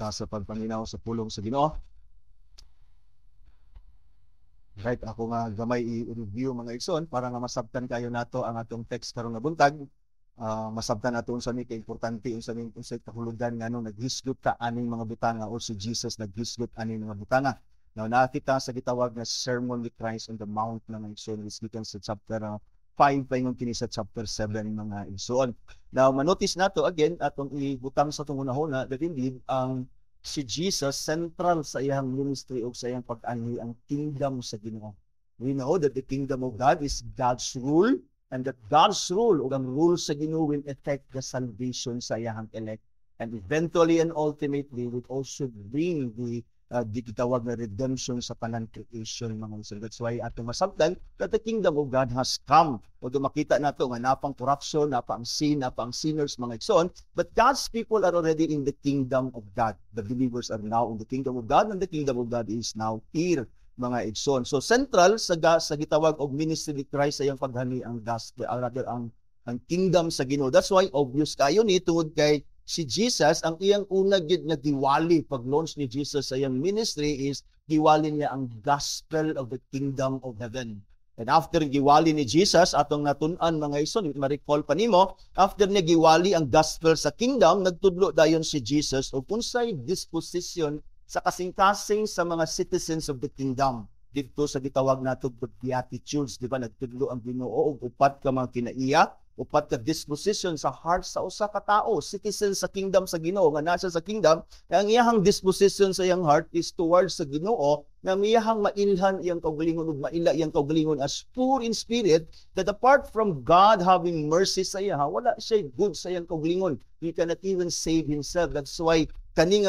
ta sa pagpaminaw sa pulong sa Ginoo. Right, ako nga gamay i-review mga igsoon para nga masabtan kayo nato ang atong text karong nga buntag. Masabtan nato unsa ni kay importante unsa ni unsay kahulugan nganong naghisgot ta aning mga butanga o si Jesus naghisgot aning mga butanga. Now nakita sa gitawag nga Sermon of Christ on the Mount na mga igsoon is gikan sa chapter 5 paingon kini sa chapter 7 mga igsoon. Now manotice nato again atong ibutang sa atong unahon that indeed ang si Jesus central sa iyang ministry o sa iyang pag-anhi ang kingdom sa Ginoo. We know that the kingdom of God is God's rule and that God's rule o ang rule sa Ginoo will affect the salvation sa iyang elect and eventually and ultimately will also bring the gitawag na redemption sa tanan creation mga igsoon. That's why atong masabtan that the kingdom of God has come. Although makita nato nga napang corruption, napang sin, napang sinners mga igsoon, but God's people are already in the kingdom of God. The believers are now in the kingdom of God and the kingdom of God is now here mga igsoon. So central sa gitawag og ministry ni Christ sa iyang paghani ang gospel, rather ang kingdom sa Ginoo. That's why obvious kayo ni tungod kay si Jesus, ang iyang una gyud nga giwali pag-launch ni Jesus sa iyang ministry is giwali niya ang gospel of the kingdom of heaven. And after giwali ni Jesus, atong natun-an mga igsoon, ma-recall pa nimo, after niya giwali ang gospel sa kingdom, nagtudlo dayon si Jesus og unsay disposition sa kasing-kasing sa mga citizens of the kingdom. Dito sa gitawag nato the Beatitudes, di ba, nagtudlo ang Ginoo og upat ka mga kinaiya, upat ka disposition sa heart sa usa ka tawo, citizen sa kingdom sa Ginoo nga nasa sa kingdom, ang iyahang disposition sa iyang heart is towards sa Ginoo, nga iyahang mailhan iyang kaugalingon ug maila iyang kaugalingon as poor in spirit, that apart from God having mercy sa iya, wala siya good sa iyang kaugalingon. He cannot even save himself. That's why kaning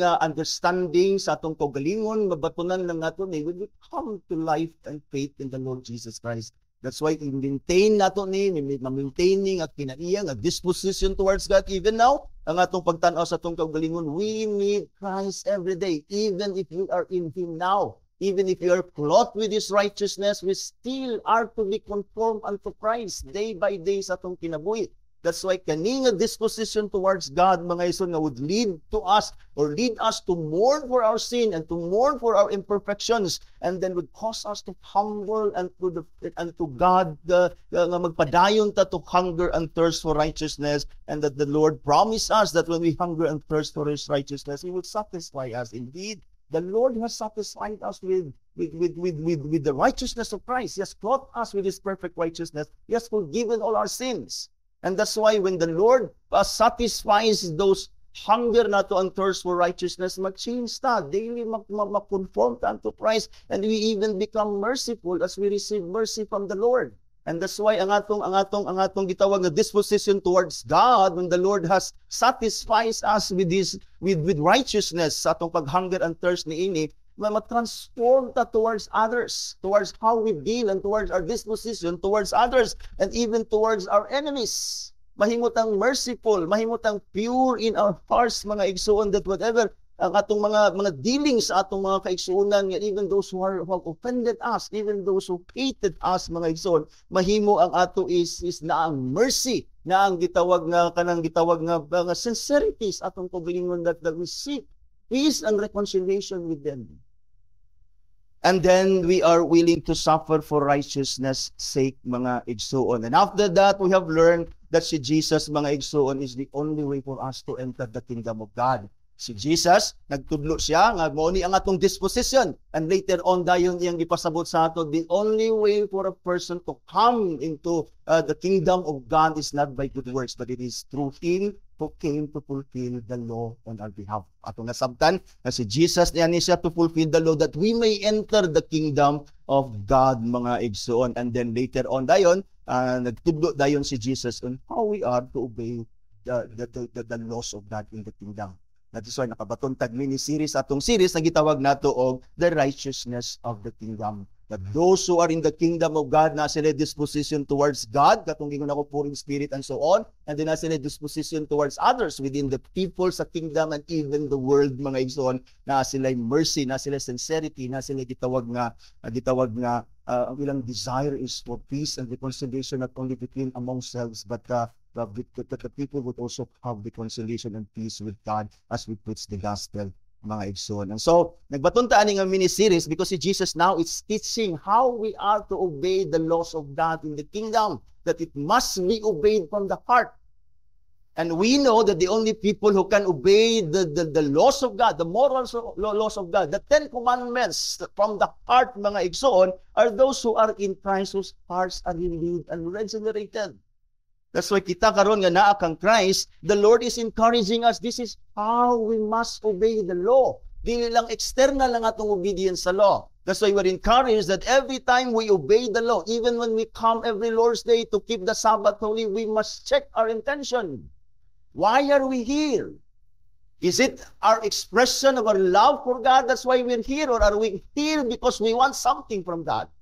understanding sa atong kaugalingon mabatunan lang nato ni when we come to life and faith in the Lord Jesus Christ. That's why i-maintain nato ni maintaining at kinaiya nga disposition towards God even now. Ang atong pagtan-aw sa atong kaugalingon, we need Christ every day, even if we are in Him now. Even if we are clothed with His righteousness, we still are to be conformed unto Christ day by day sa atong kinabuhi. That's why kaning disposition towards God mga igsoon nga would lead to us or lead us to mourn for our sin and to mourn for our imperfections, and then would cause us to humble and to God nga magpadayon ta to hunger and thirst for righteousness, and that the Lord promised us that when we hunger and thirst for His righteousness, He will satisfy us. Indeed, the Lord has satisfied us with the righteousness of Christ. He has clothed us with His perfect righteousness. He has forgiven all our sins. And that's why when the Lord satisfies those hunger nato and thirst for righteousness, mag-change ta, daily mag-conform ta unto Christ, and we even become merciful as we receive mercy from the Lord. And that's why ang atong gitawag na disposition towards God, when the Lord has satisfies us with righteousness sa atong paghunger and thirst niini, ma-transform ta towards others, towards how we deal and towards our disposition towards others and even towards our enemies. Mahimutang merciful, mahimutang pure in our hearts mga igsoon, that whatever ang atong mga dealings sa atong mga kaigsuonan, even those who have offended us, even those who hated us mga igsoon, mahimo ang ato is na ang mercy, na ang gitawag nga mga sincerities atong kaugalingon that we seek peace and reconciliation with them. And then we are willing to suffer for righteousness' sake, mga igsoon. And after that, we have learned that si Jesus, mga igsoon, is the only way for us to enter the kingdom of God. Si Jesus, nagtudlo siya, nga mao ni ang atong disposition. And later on, dayon iyang ipasabot sa ato, the only way for a person to come into the kingdom of God is not by good works, but it is through Him who came to fulfill the law on our behalf. Atong nasabtan na si Jesus niya siya to fulfill the law that we may enter the kingdom of God, mga igsoon. And then later on dayon, nagtudlo dayon si Jesus on how we are to obey the laws of God in the kingdom. That is why nakabaton tag mini-series atong series na gitawag nato og the righteousness of the kingdom. That those who are in the kingdom of God, na sila disposition towards God, katong gingon ako poor in spirit and so on, and then na sila disposition towards others within the people sa kingdom and even the world, mga igsoon, na sila mercy, na sila sincerity, na sila gitawag nga ang ilang desire is for peace and reconciliation not only between among selves but that the people would also have reconciliation and peace with God as we preach the gospel, mga igsoon. And so, nagbatuntaan nga mini-series because si Jesus now is teaching how we are to obey the laws of God in the kingdom, that it must be obeyed from the heart. And we know that the only people who can obey the laws of God, the moral laws of God, the 10 commandments from the heart, mga igsoon, are those who are in Christ, whose hearts are renewed and regenerated. That's why kita karon nga naa kang Christ, the Lord is encouraging us. This is how we must obey the law. Dili lang external lang atong obedience sa law. That's why we're encouraged that every time we obey the law, even when we come every Lord's Day to keep the Sabbath holy, we must check our intention. Why are we here? Is it our expression of our love for God? That's why we're here. Or are we here because we want something from God?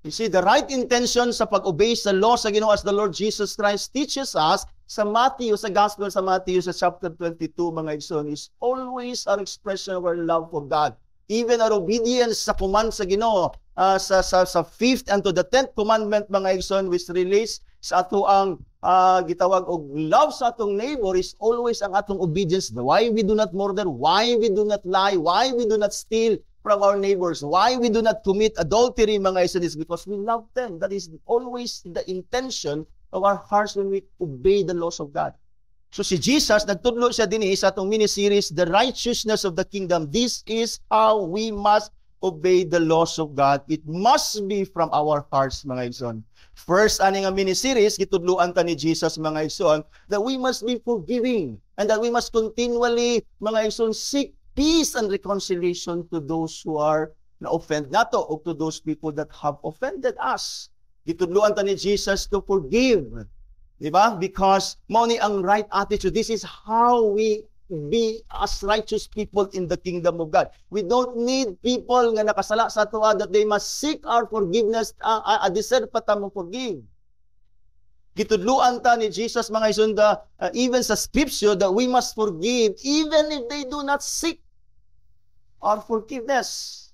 You see, the right intention sa pag-obey sa law sa Ginoo as the Lord Jesus Christ teaches us sa Matthew, sa Gospel sa Matthew, sa chapter 22, mga igsoon, is always our expression of our love for God. Even our obedience sa command sa Ginoo, sa 5th and to the 10th commandment, mga igsoon, which relates sa ato ang gitawag og love sa atong neighbor, is always ang atong obedience. Why we do not murder, why we do not lie, why we do not steal from our neighbors, why we do not commit adultery, mga igsoon, is because we love them. That is always the intention of our hearts when we obey the laws of God. So si Jesus, nagtudlo siya din sa atong mini-series, The Righteousness of the Kingdom. This is how we must obey the laws of God. It must be from our hearts, mga igsoon. First, ani nga mini-series, gitudluan ta ni Jesus, mga igsoon, that we must be forgiving and that we must continually, mga igsoon, seek peace and reconciliation to those who are na-offend nato o to those people that have offended us. Gitudluan ta ni Jesus to forgive. Diba? Because mao ni ang right attitude. This is how we be as righteous people in the kingdom of God. We don't need people nga nakasala sa tuwa that they must seek our forgiveness. Deserve pa ta mo forgive. Gitudluan ta ni Jesus, mga isunda, even sa scripture, that we must forgive even if they do not seek our forgiveness.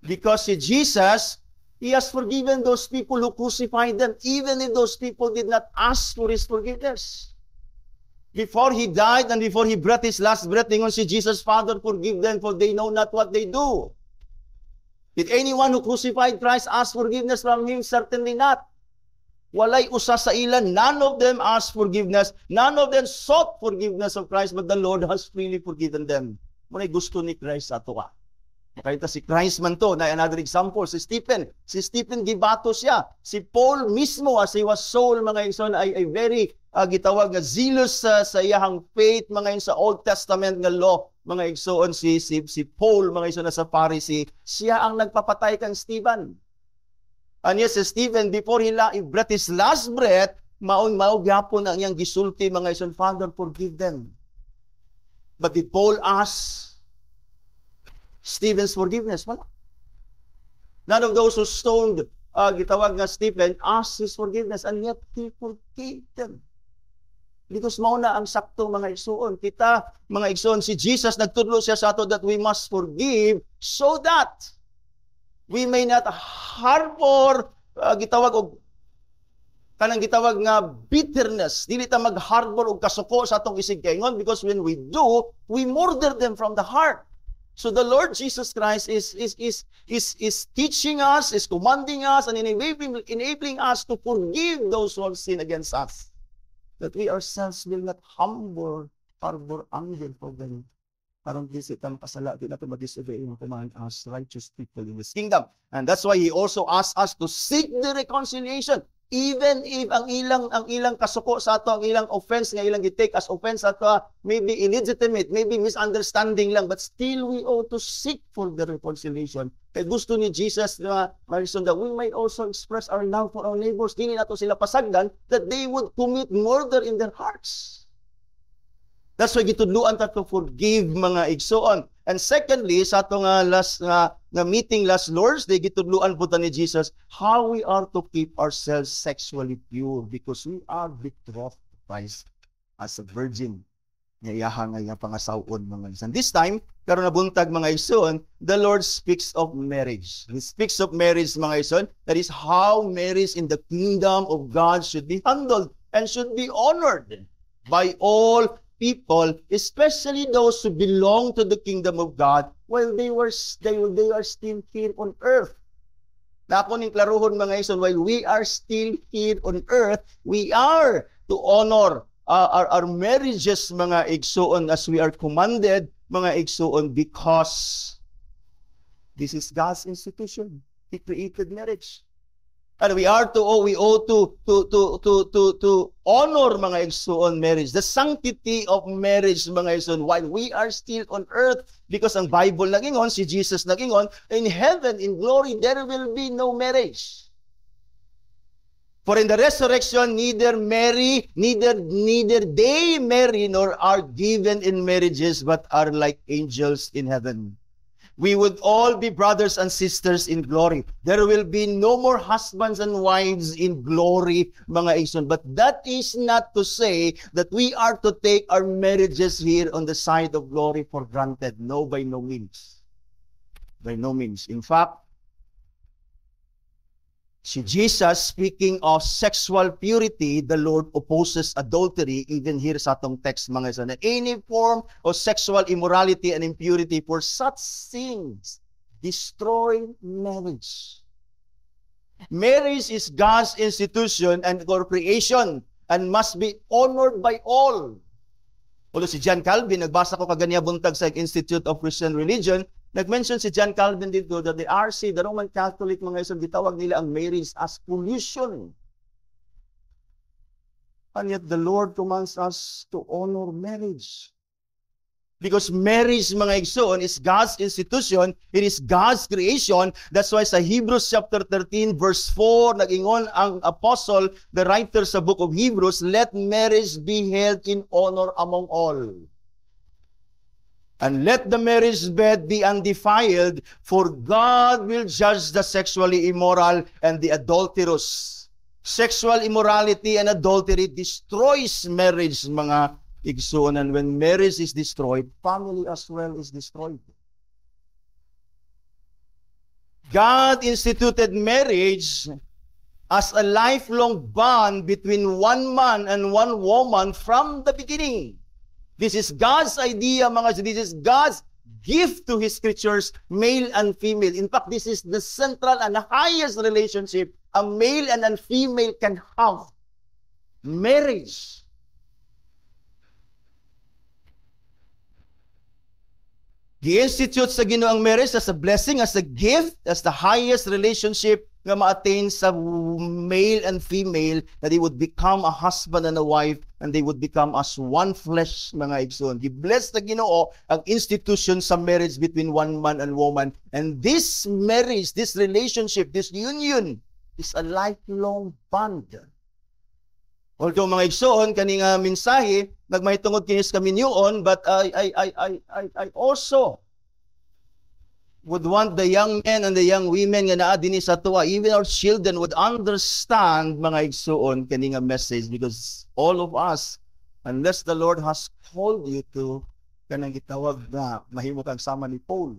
Because si Jesus, He has forgiven those people who crucified them, even if those people did not ask for His forgiveness. Before He died and before He breathed His last breath, ingon si Jesus, Father, forgive them, for they know not what they do. Did anyone who crucified Christ ask forgiveness from Him? Certainly not. Walay usa sa ilan, none of them asked forgiveness, none of them sought forgiveness of Christ, but the Lord has freely forgiven them. Muna'y gusto ni Christ sa tuwa. Kahit si Christ man to, na another example, si Stephen. Si Stephen, gibato siya. Si Paul mismo, as he was Saul, mga igsoon, ay very gitawag nga zealous sa iyahang faith, mga igsoon, sa Old Testament nga law, mga igsoon, si Paul, mga igsoon, na sa Pharisee, siya ang nagpapatay kang Stephen. And yes, si Stephen, before he breathed his last breath, maong gyapon ang iyang gisulti, mga igsoon, Father, forgive them. But did Paul ask Stephen's forgiveness? Wala. None of those who stoned, gitawag nga Stephen, asked his forgiveness, and yet he forgave them. Because mauna ang sakto, mga igsoon. Kita, mga igsoon, si Jesus, nagtudlo siya sa ato that we must forgive so that we may not harbor, gitawag og kanang gitawag nga bitterness. Dili ta mag-harbor og kasuko sa atong isig kaingon, because when we do, we murder them from the heart. So the Lord Jesus Christ is teaching us, is commanding us, and enabling us to forgive those who have sinned against us. That we ourselves will not harbor anger for them. Parang disitang pasala, di natin ma-disobey yung command as righteous people in this kingdom. And that's why He also asks us to seek the reconciliation. Even if ang ilang kasuko sa ato, ang ilang offense nga ilang gitake as offense sa ato, maybe illegitimate, maybe misunderstanding lang, but still we ought to seek for the reconciliation. Kaya gusto ni Jesus na that we might also express our love for our neighbors. Dili nato sila pasagdan that they would commit murder in their hearts. That's why gitudluan ta to forgive, mga igsoon. And secondly, sa ato nga last meeting last Lord's Day, gitudluan po ta ni Jesus how we are to keep ourselves sexually pure, because we are betrothed to Christ as a virgin. nga iyaha nga pangasawon mga igsoon. This time, karon na buntag mga igsoon, the Lord speaks of marriage. He speaks of marriage mga igsoon. That is how marriage in the kingdom of God should be handled and should be honored by all people, especially those who belong to the kingdom of God while they are still here on earth. Na ako ning klaruhon mga igsoon, while we are still here on earth, we are to honor our marriages mga igsoon as we are commanded mga igsoon, because this is God's institution. He created marriage. And we ought to honor mga igsoon marriage, the sanctity of marriage mga igsoon while we are still on earth, because ang Bible nagingon, si Jesus nagingon, in heaven, in glory, there will be no marriage. For in the resurrection, neither they marry nor are given in marriages, but are like angels in heaven. We would all be brothers and sisters in glory. There will be no more husbands and wives in glory, mga igsoon. But that is not to say that we are to take our marriages here on the side of glory for granted. No, by no means. By no means. In fact, si Jesus, speaking of sexual purity, the Lord opposes adultery, even here sa atong text mga igsoon. Any form of sexual immorality and impurity, for such things destroy marriage. Marriage is God's institution and creation and must be honored by all. Although si John Calvin, nagbasa ko kaganya buntag sa Institute of Christian Religion, nag-mention si John Calvin dito that the RC, the Roman Catholic mga igsoon, gitawag nila ang marriage as pollution. And yet the Lord commands us to honor marriage. Because marriage mga igsoon is God's institution, it is God's creation. That's why sa Hebrews chapter 13 verse 4, nag-ingon ang apostle, the writer sa book of Hebrews, let marriage be held in honor among all. And let the marriage bed be undefiled, for God will judge the sexually immoral and the adulterous. Sexual immorality and adultery destroys marriage, mga igsoon. And when marriage is destroyed, family as well is destroyed. God instituted marriage as a lifelong bond between one man and one woman from the beginning. This is God's idea, mga. This is God's gift to His creatures, male and female. In fact, this is the central and the highest relationship a male and a female can have. Marriage. Gi-institute sa Ginoo ang marriage as a blessing, as a gift, as the highest relationship nga ma-attain sa male and female, that they would become a husband and a wife, and they would become as one flesh, mga igsoon. Gi-bless na Ginoo ang institution sa marriage between one man and woman. And this marriage, this relationship, this union is a lifelong bond. Although mga igsoon, kaning mensahe, nagmahitungod kinis kami niyon, but I also would want the young men and the young women nga naa dinhi sa tuwa, even our children would understand, mga igsoon, kaning message, because all of us, unless the Lord has called you to kanang gitawag na mahimo kang sama ni Paul.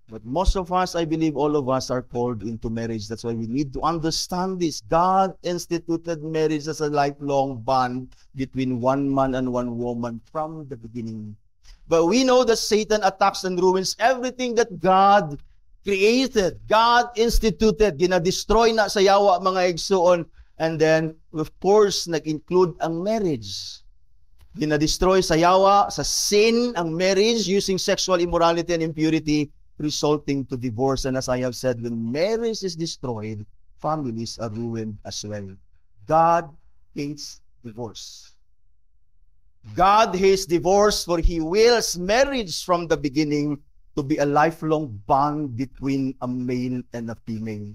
But most of us, I believe all of us are called into marriage. That's why we need to understand this. God instituted marriage as a lifelong bond between one man and one woman from the beginning. But we know that Satan attacks and ruins everything that God created, God instituted, gina-destroy na sa yawa, mga igsoon. And then, of course, nag-include ang marriage. Gina-destroy sa yawa, sa sin, ang marriage, using sexual immorality and impurity, resulting to divorce. And as I have said, when marriage is destroyed, families are ruined as well. God hates divorce. God hates divorce, for He wills marriage from the beginning to be a lifelong bond between a male and a female.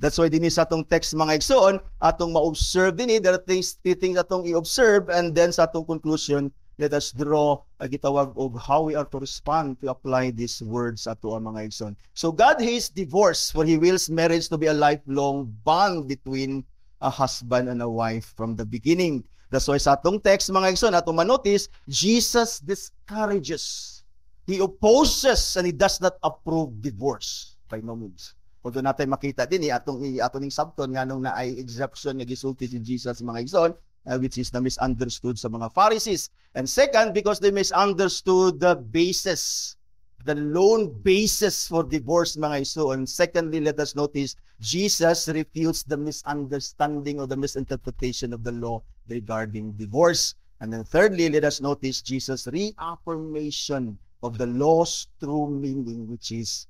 That's why din sa atong text, mga igsoon, atong ma-observe din, there are things atong i-observe, and then sa atong conclusion, let us draw a gitawag of how we are to respond to apply these words ato ang mga igsoon. So God hates divorce, for He wills marriage to be a lifelong bond between a husband and a wife from the beginning. That's why sa atong text, mga igsoon, atong manotice, Jesus discourages. He opposes and he does not approve divorce by no means. Kung doon natin makita din, atong ning sabton nga nung na ay exception nga gisulti si Jesus, mga igsoon, which is na misunderstood sa mga Pharisees. And second, because they misunderstood the basis, the lone basis for divorce, mga igsoon. Secondly, let us notice, Jesus refutes the misunderstanding or the misinterpretation of the law regarding divorce. And then thirdly, let us notice Jesus' reaffirmation of the law's true meaning, which is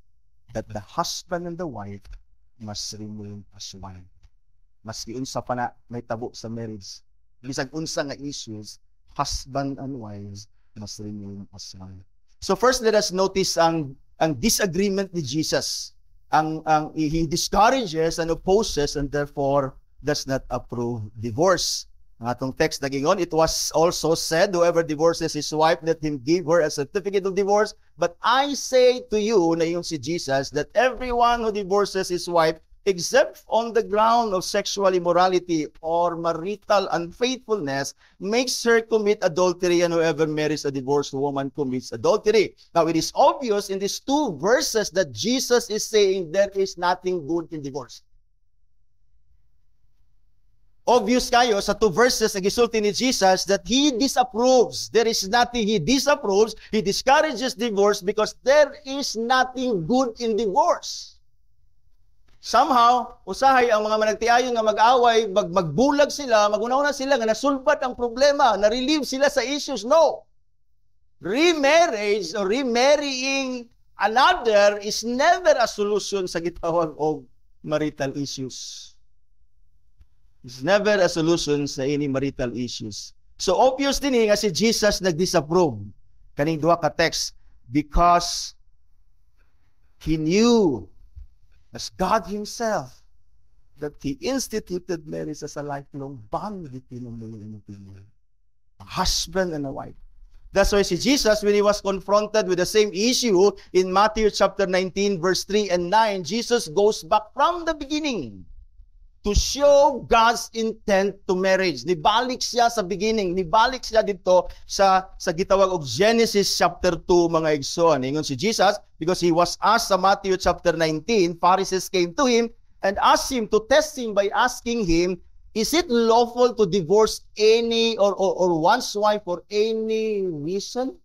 that the husband and the wife must remain as one. Maski unsa pa na may tabo sa marriage, bisag unsa nga issues, husband and wives must remain as one. So first, let us notice ang disagreement ni Jesus. He discourages and opposes and therefore does not approve divorce. Ang atong text nagingon, it was also said, whoever divorces his wife, let him give her a certificate of divorce. But I say to you, na yung si Jesus, that everyone who divorces his wife, except on the ground of sexual immorality or marital unfaithfulness, makes her commit adultery, and whoever marries a divorced woman commits adultery. Now, it is obvious in these two verses that Jesus is saying there is nothing good in divorce. Obvious kayo sa two verses na gisulti ni Jesus that He disapproves. There is nothing He disapproves. He discourages divorce because there is nothing good in divorce. Somehow, usahay ang mga managtiayon nga mag-away, magbulag sila, magunaw na sila, nga nasulbat ang problema, na-relieve sila sa issues. No! Remarriage or remarrying another is never a solution sa gitawag og marital issues. It's never a solution sa any marital issues. So obvious din nga si Jesus nag-disapprove kaning duha ka text because He knew as God Himself that He instituted marriage as a lifelong bond between a husband and a wife. That's why si Jesus, when He was confronted with the same issue in Matthew chapter 19 verse 3 and 9, Jesus goes back from the beginning to show God's intent to marriage. Nibalik siya sa beginning, nibalik siya dito sa gitawag og Genesis chapter 2, mga igsoon. Ingon si Jesus, because He was asked sa Matthew chapter 19, Pharisees came to Him and asked Him to test Him by asking Him, is it lawful to divorce any or one's wife for any reason?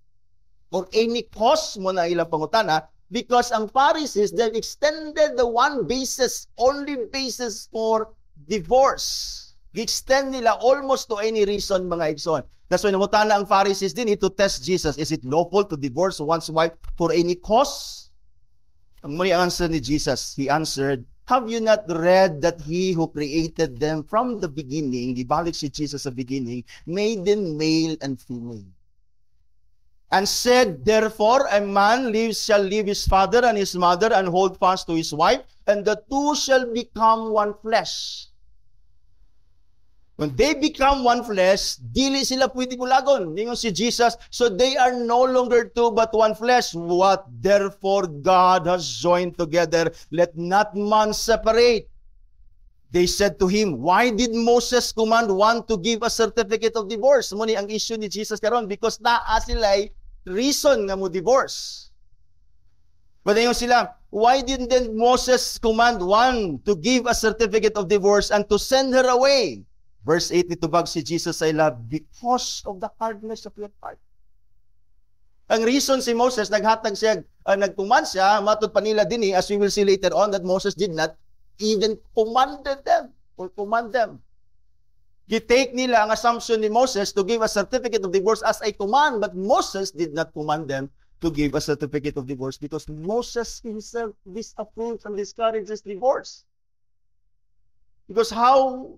Or any cause mo na ilang pangutana? Because ang Pharisees, they've extended the one basis, only basis for divorce. I-extend nila almost to any reason, mga igsoon. That's why namutana ang Pharisees din to test Jesus. Is it lawful to divorce one's wife for any cause? Ang muli answer ni Jesus, He answered, have you not read that He who created them from the beginning, gibalik si Jesus sa beginning, made them male and female? And said, therefore, a man shall leave his father and his mother and hold fast to his wife, and the two shall become one flesh. When they become one flesh, dili sila pwede bulagon. Ningon si Jesus, so they are no longer two but one flesh. What therefore God has joined together, let not man separate. They said to Him, why did Moses command one to give a certificate of divorce? Muni ang issue ni Jesus karon because naa sila'y reason nga mo divorce. But ayun sila, why didn't then Moses command one to give a certificate of divorce and to send her away? Verse 8, nitubag si Jesus sa ila, because of the hardness of your heart. Ang reason si Moses, naghatag siya, nagtuman siya, matod pa nila din as we will see later on, that Moses did not even commanded them or command them. Gitake nila ang assumption ni Moses to give a certificate of divorce as a command, but Moses did not command them to give a certificate of divorce because Moses himself disapproves and discourages divorce. Because how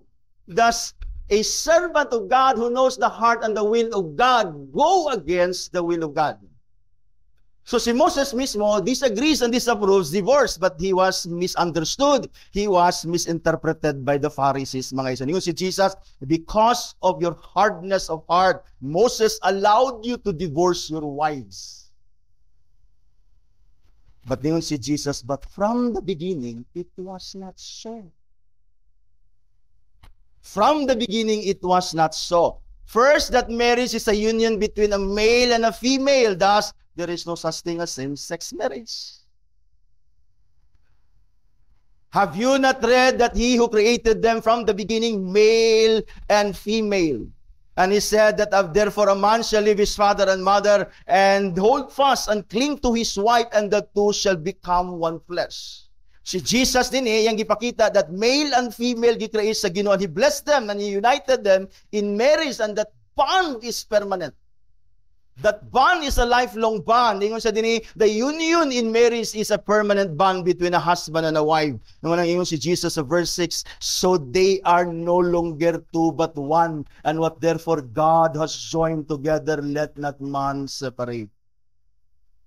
does a servant of God who knows the heart and the will of God go against the will of God? So si Moses mismo disagrees and disapproves divorce, but he was misunderstood. He was misinterpreted by the Pharisees, mga isa. Ningon si Jesus, because of your hardness of heart, Moses allowed you to divorce your wives. But ningon si Jesus, but from the beginning, it was not so. From the beginning, it was not so. First, that marriage is a union between a male and a female. Thus, there is no such thing as same-sex marriage. Have you not read that He who created them from the beginning, male and female? And He said that therefore a man shall leave his father and mother and hold fast and cling to his wife, and the two shall become one flesh. Si Jesus din yung gipakita that male and female gi-create sa Ginoo. He blessed them and He united them in marriage, and that bond is permanent. That bond is a lifelong bond. Ingon sa dinhi, the union in marriage is a permanent bond between a husband and a wife. Nung ingon si Jesus sa verse 6, so they are no longer two but one, and what therefore God has joined together, let not man separate.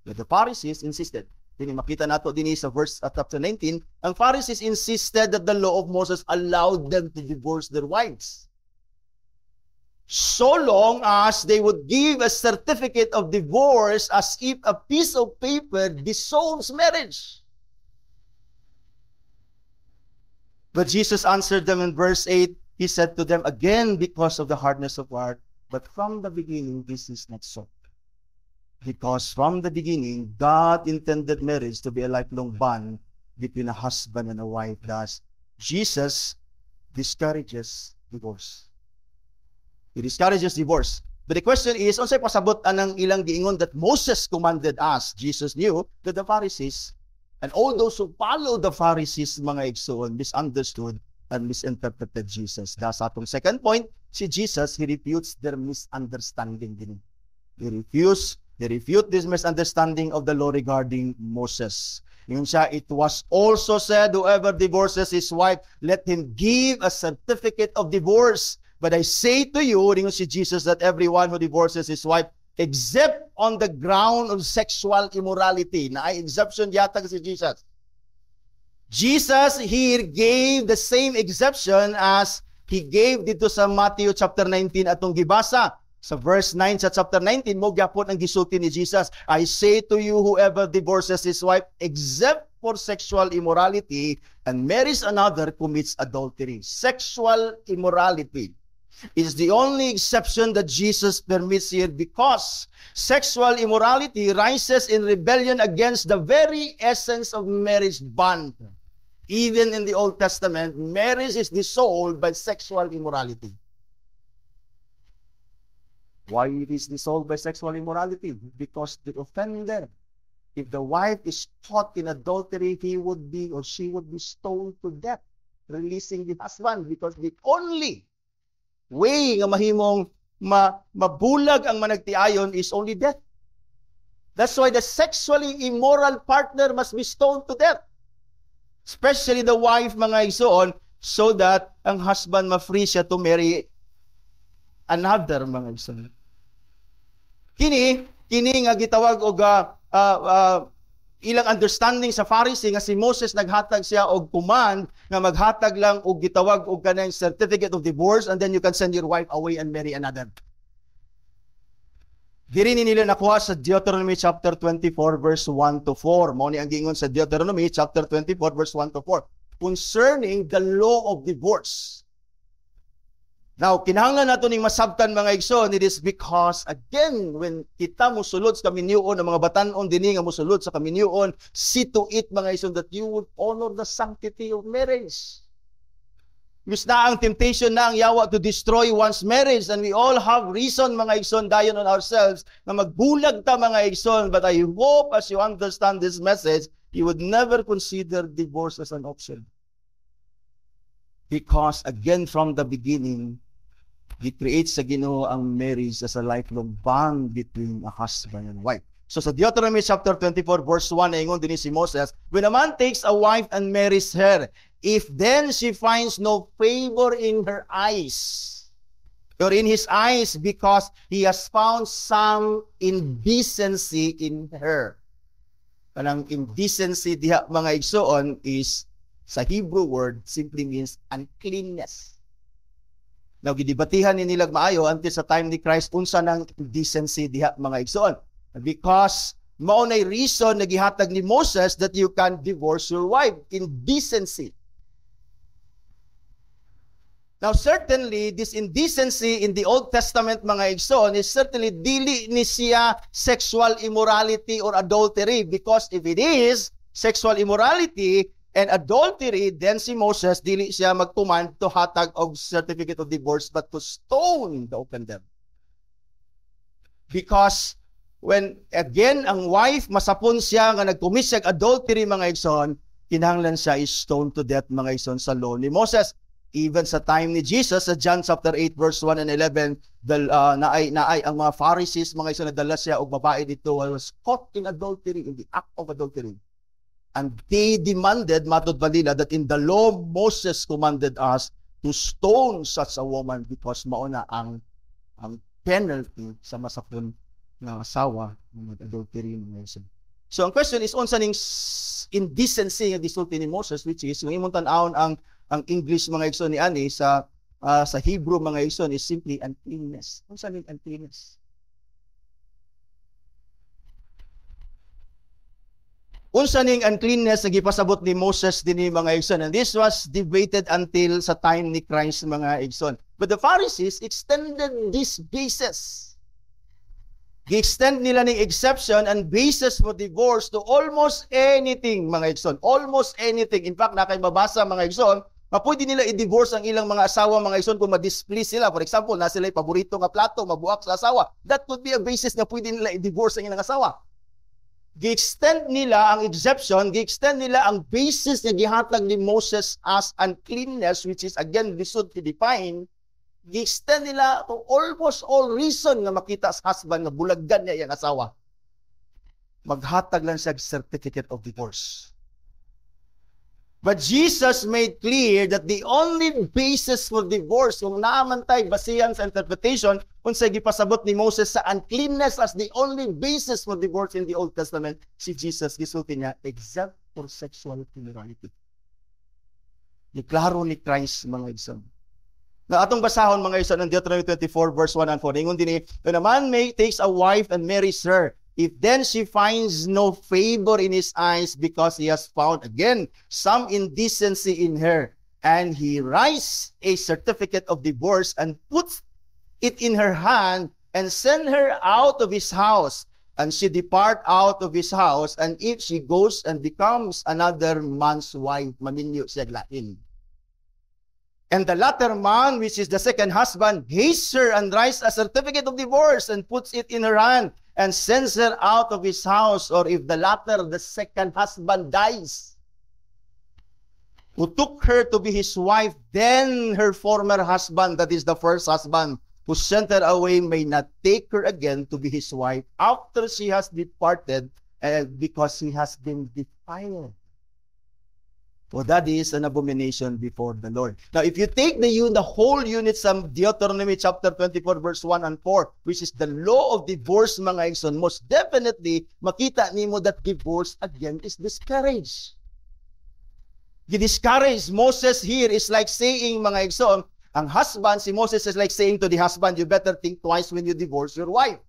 But the Pharisees insisted. Dini makita nato dinhi sa verse at chapter 19, ang Pharisees insisted that the law of Moses allowed them to divorce their wives, so long as they would give a certificate of divorce as if a piece of paper dissolves marriage. But Jesus answered them in verse 8. He said to them, again, because of the hardness of heart, but from the beginning this is not so. Because from the beginning, God intended marriage to be a lifelong bond between a husband and a wife. Thus, Jesus discourages divorce. He discourages divorce. But the question is, unsay pasabot anang ilang giingon that Moses commanded us? Jesus knew that the Pharisees and all those who follow the Pharisees, mga igsoon, misunderstood and misinterpreted Jesus. That's atong second point. Si Jesus, He refutes their misunderstanding din. He refute this misunderstanding of the law regarding Moses. Yun siya, it was also said, whoever divorces his wife, let him give a certificate of divorce. But I say to you, ringon si Jesus, that everyone who divorces his wife, except on the ground of sexual immorality. Na ay exception yata si Jesus. Jesus here gave the same exception as He gave dito sa Matthew chapter 19 atong gibasa. Sa verse 9 sa chapter 19, mo gyapon ang gisulti ni Jesus, I say to you, whoever divorces his wife, except for sexual immorality, and marries another, commits adultery. Sexual immorality is the only exception that Jesus permits here, because sexual immorality rises in rebellion against the very essence of marriage bond. Even in the Old Testament, marriage is dissolved by sexual immorality. Why it is dissolved by sexual immorality? Because the offender, if the wife is caught in adultery, he would be or she would be stoned to death, releasing the husband, because the only way nga mahimong mabulag ang managtiayon is only death. That's why the sexually immoral partner must be stoned to death. Especially the wife, mga igsoon, so that ang husband ma-free siya to marry another, mga igsoon. Kini nga gitawag og ilang understanding sa Pharisee nga si Moses naghatag siya og command nga maghatag lang og gitawag og kanang certificate of divorce, and then you can send your wife away and marry another. Diri ni nila nakuha sa Deuteronomy chapter 24 verse 1 to 4. Mao ni ang giingon sa Deuteronomy chapter 24 verse 1 to 4 concerning the law of divorce. Now, kinahanglan nato ning masabtan, mga igsoon, it is because, again, when kita musulod sa kaminyoon, ang mga batan-on dinhi nga musulod sa kaminyoon, see to it, mga igsoon, that you would honor the sanctity of marriage. Mis na ang temptation na ang yawa to destroy one's marriage, and we all have reason, mga igsoon, dayon on ourselves, na magbulag ta, mga igsoon, but I hope as you understand this message, you would never consider divorce as an option. Because, again, from the beginning, He creates sa Ginoo ang marriage as a lifelong bond between a husband and wife. So sa Deuteronomy chapter 24 verse 1, ingon din si Moses, when a man takes a wife and marries her, if then she finds no favor in her eyes, or in his eyes, because he has found some indecency in her. Kanang indecency diha, mga igsoon, is sa Hebrew word simply means uncleanness. Now, gidibatihan ni nilag maayo until sa time ni Christ unsa nang decency diha, mga igsoon. Because mao nay reason na gihatag ni Moses that you can divorce your wife in decency. Now, certainly, this indecency in the Old Testament, mga igsoon, is certainly dili ni siya sexual immorality or adultery, because if it is sexual immorality and adultery, then si Moses, dili siya mag-command to hatag of certificate of divorce, but to stone the offender. Because when, again, ang wife, masapon siya nga nag-commit siya adultery, mga igsoon, kinahanglan siya is stoned to death, mga igsoon, sa law ni Moses. Even sa time ni Jesus, sa John chapter 8, verse 1 and 11, naay ang mga Pharisees, mga igsoon, nadala siya og babae dito, was caught in adultery, in the act of adultery. And they demanded, matod pa nila, that in the law, Moses commanded us to stone such a woman because mauna ang penalty sa masapon nga asawa ng adultery ng Moses. So ang question is, unsa ning indecency nga gisulti ni Moses, which is, yung imong tan-awon ang English, mga igsoon, ni ani sa Hebrew, mga igsoon, is simply uncleanness. Unsa ning uncleanness? Unsa ning uncleanness na gipasabot ni Moses dinhi, mga igsoon? And this was debated until sa time ni Christ, mga igsoon. But the Pharisees extended this basis. Gi-extend nila ng exception and basis for divorce to almost anything, mga igsoon. Almost anything. In fact, nakay mabasa, mga igsoon, pwede nila i-divorce ang ilang mga asawa, mga igsoon, kung ma-displease sila. For example, na sila paborito nga plato, mabuak sa asawa. That could be a basis na pwede nila i-divorce ang ilang asawa. Gi-extend nila ang exception, gi-extend nila ang basis na gihatag ni Moses as uncleanness, which is again lisod to define. Gi-extend nila to almost all reason nga makita sa husband nga bulaggan niya ang asawa. Maghatag lang siya certificate of divorce. But Jesus made clear that the only basis for divorce, kung naamantay basihan sa interpretation, kung sa gipasabot ni Moses sa uncleanness as the only basis for divorce in the Old Testament, si Jesus gisulti niya, except for sexual immorality. Niklaro ni Christ, mga igsoon. Na atong basahon, mga igsoon, ng Deuteronomy 24, verse 1 and 4. Ingon din, when a man takes a wife and marries her, if then she finds no favor in his eyes because he has found, again, some indecency in her, and he writes a certificate of divorce and puts it in her hand and send her out of his house, and she depart out of his house, and if she goes and becomes another man's wife, maninyo siya lain. And the latter man, which is the second husband, hates her and writes a certificate of divorce and puts it in her hand and sends her out of his house, or if the latter, the second husband, dies, who took her to be his wife, then her former husband, that is the first husband, who sent her away, may not take her again to be his wife after she has departed, because she has been defiled. For that is an abomination before the Lord. Now, if you take the whole unit sa Deuteronomy chapter 24, verse 1 and 4, which is the law of divorce, mga igsoon, most definitely, makita nimo that divorce again is discouraged. Discouraged. Moses here is like saying, mga igsoon, ang husband, si Moses is like saying to the husband, you better think twice when you divorce your wife.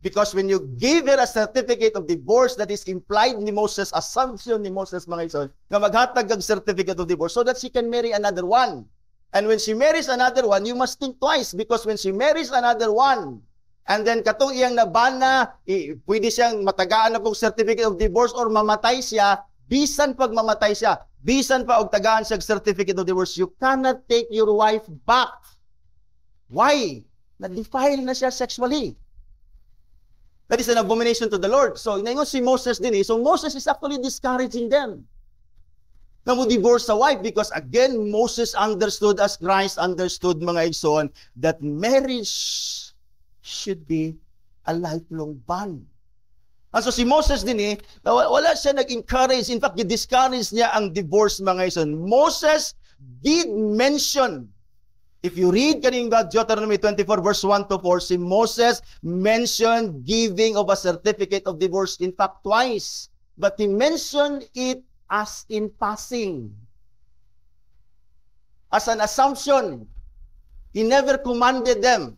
Because when you gave her a certificate of divorce, that is implied ni Moses, assumption ni Moses, mga igsoon, na maghatag ang certificate of divorce so that she can marry another one. And when she marries another one, you must think twice, because when she marries another one, and then katong iyang nabana, pwede siyang matagaan na pong certificate of divorce or mamatay siya, bisan pag mamatay siya, bisan pa og tagaan siya certificate of divorce, you cannot take your wife back. Why? Na-defile na siya sexually. That is an abomination to the Lord. So, inaingon si Moses din So, Moses is actually discouraging them na mo divorce sa wife, because again, Moses understood as Christ understood, mga igsoon, that marriage should be a lifelong bond. And so si Moses din wala siya nag-encourage. In fact, i-discourage niya ang divorce, mga igsoon. Moses did mention, if you read kaning Deuteronomy 24 verse 1 to 4, si Moses mentioned giving of a certificate of divorce, in fact, twice. But he mentioned it as in passing, as an assumption. He never commanded them.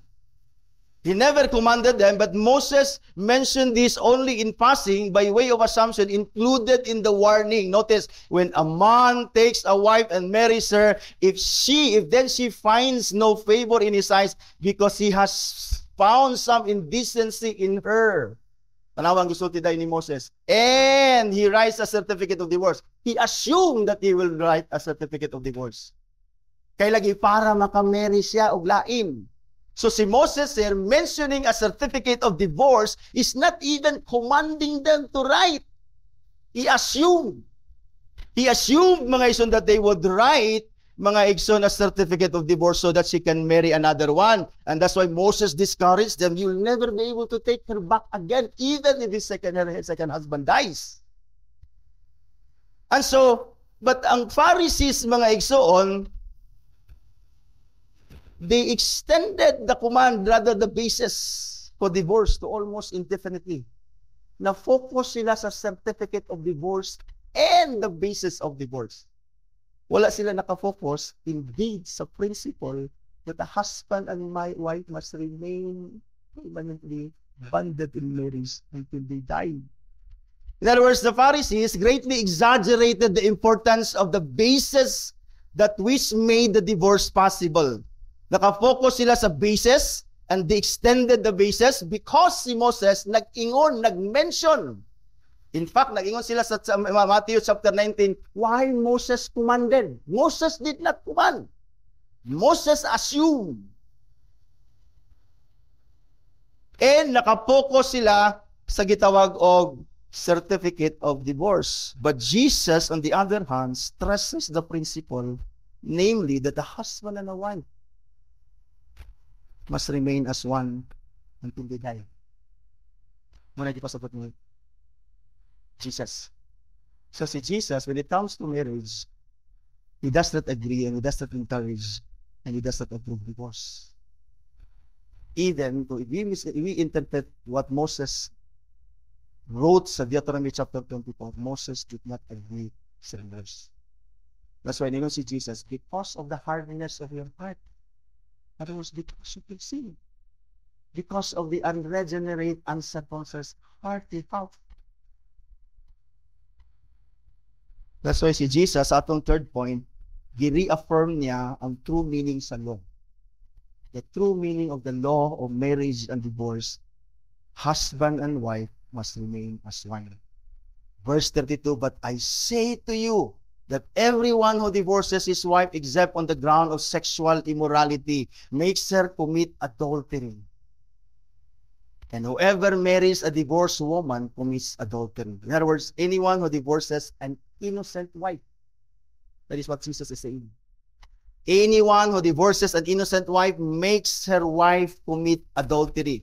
He never commanded them, but Moses mentioned this only in passing by way of assumption, included in the warning. Notice, when a man takes a wife and marries her, if then she finds no favor in his eyes because he has found some indecency in her. Tanawang gusulti dayon ni Moses. And he writes a certificate of divorce. He assumed that he will write a certificate of divorce. Kay lagi para makamarry siya og lain. So si Moses here mentioning a certificate of divorce is not even commanding them to write. He assumed mga igsoon that they would write mga igsoon a certificate of divorce so that she can marry another one. And that's why Moses discouraged them. You'll never be able to take her back again even if his second husband dies. And so, but ang Pharisees mga igsoon, they extended the command, rather the basis for divorce to almost indefinitely. Na-focus sila sa certificate of divorce and the basis of divorce. Wala sila nakafocus indeed sa principle that the husband and my wife must remain permanently bonded in marriage until they die. In other words, the Pharisees greatly exaggerated the importance of the basis that which made the divorce possible. Nakafocus sila sa basis and they extended the basis because si Moses nag-mention. In fact, nag-ingon sila sa Matthew chapter 19, why Moses commanded? Moses did not command. Moses assumed. And nakafocus sila sa gitawag og certificate of divorce. But Jesus, on the other hand, stresses the principle, namely that the husband and the wife must remain as one until they die. Muna di pasabot mo Jesus. So si Jesus, when it comes to marriage, he does not agree and he does not encourage and he does not approve divorce. Even if we interpret what Moses wrote sa Deuteronomy chapter 24, Moses did not agree sa divorce. That's why ningon si Jesus, because of the hardness of your heart. In other words, because of your sin. Because of the unregenerate, uncircumcised heart they have. That's why si Jesus, atong third point, gi-reaffirm niya ang true meaning sa law. The true meaning of the law of marriage and divorce, husband and wife must remain as one. Verse 32, but I say to you, that everyone who divorces his wife except on the ground of sexual immorality makes her commit adultery. And whoever marries a divorced woman commits adultery. In other words, anyone who divorces an innocent wife. That is what Jesus is saying. Anyone who divorces an innocent wife makes her wife commit adultery.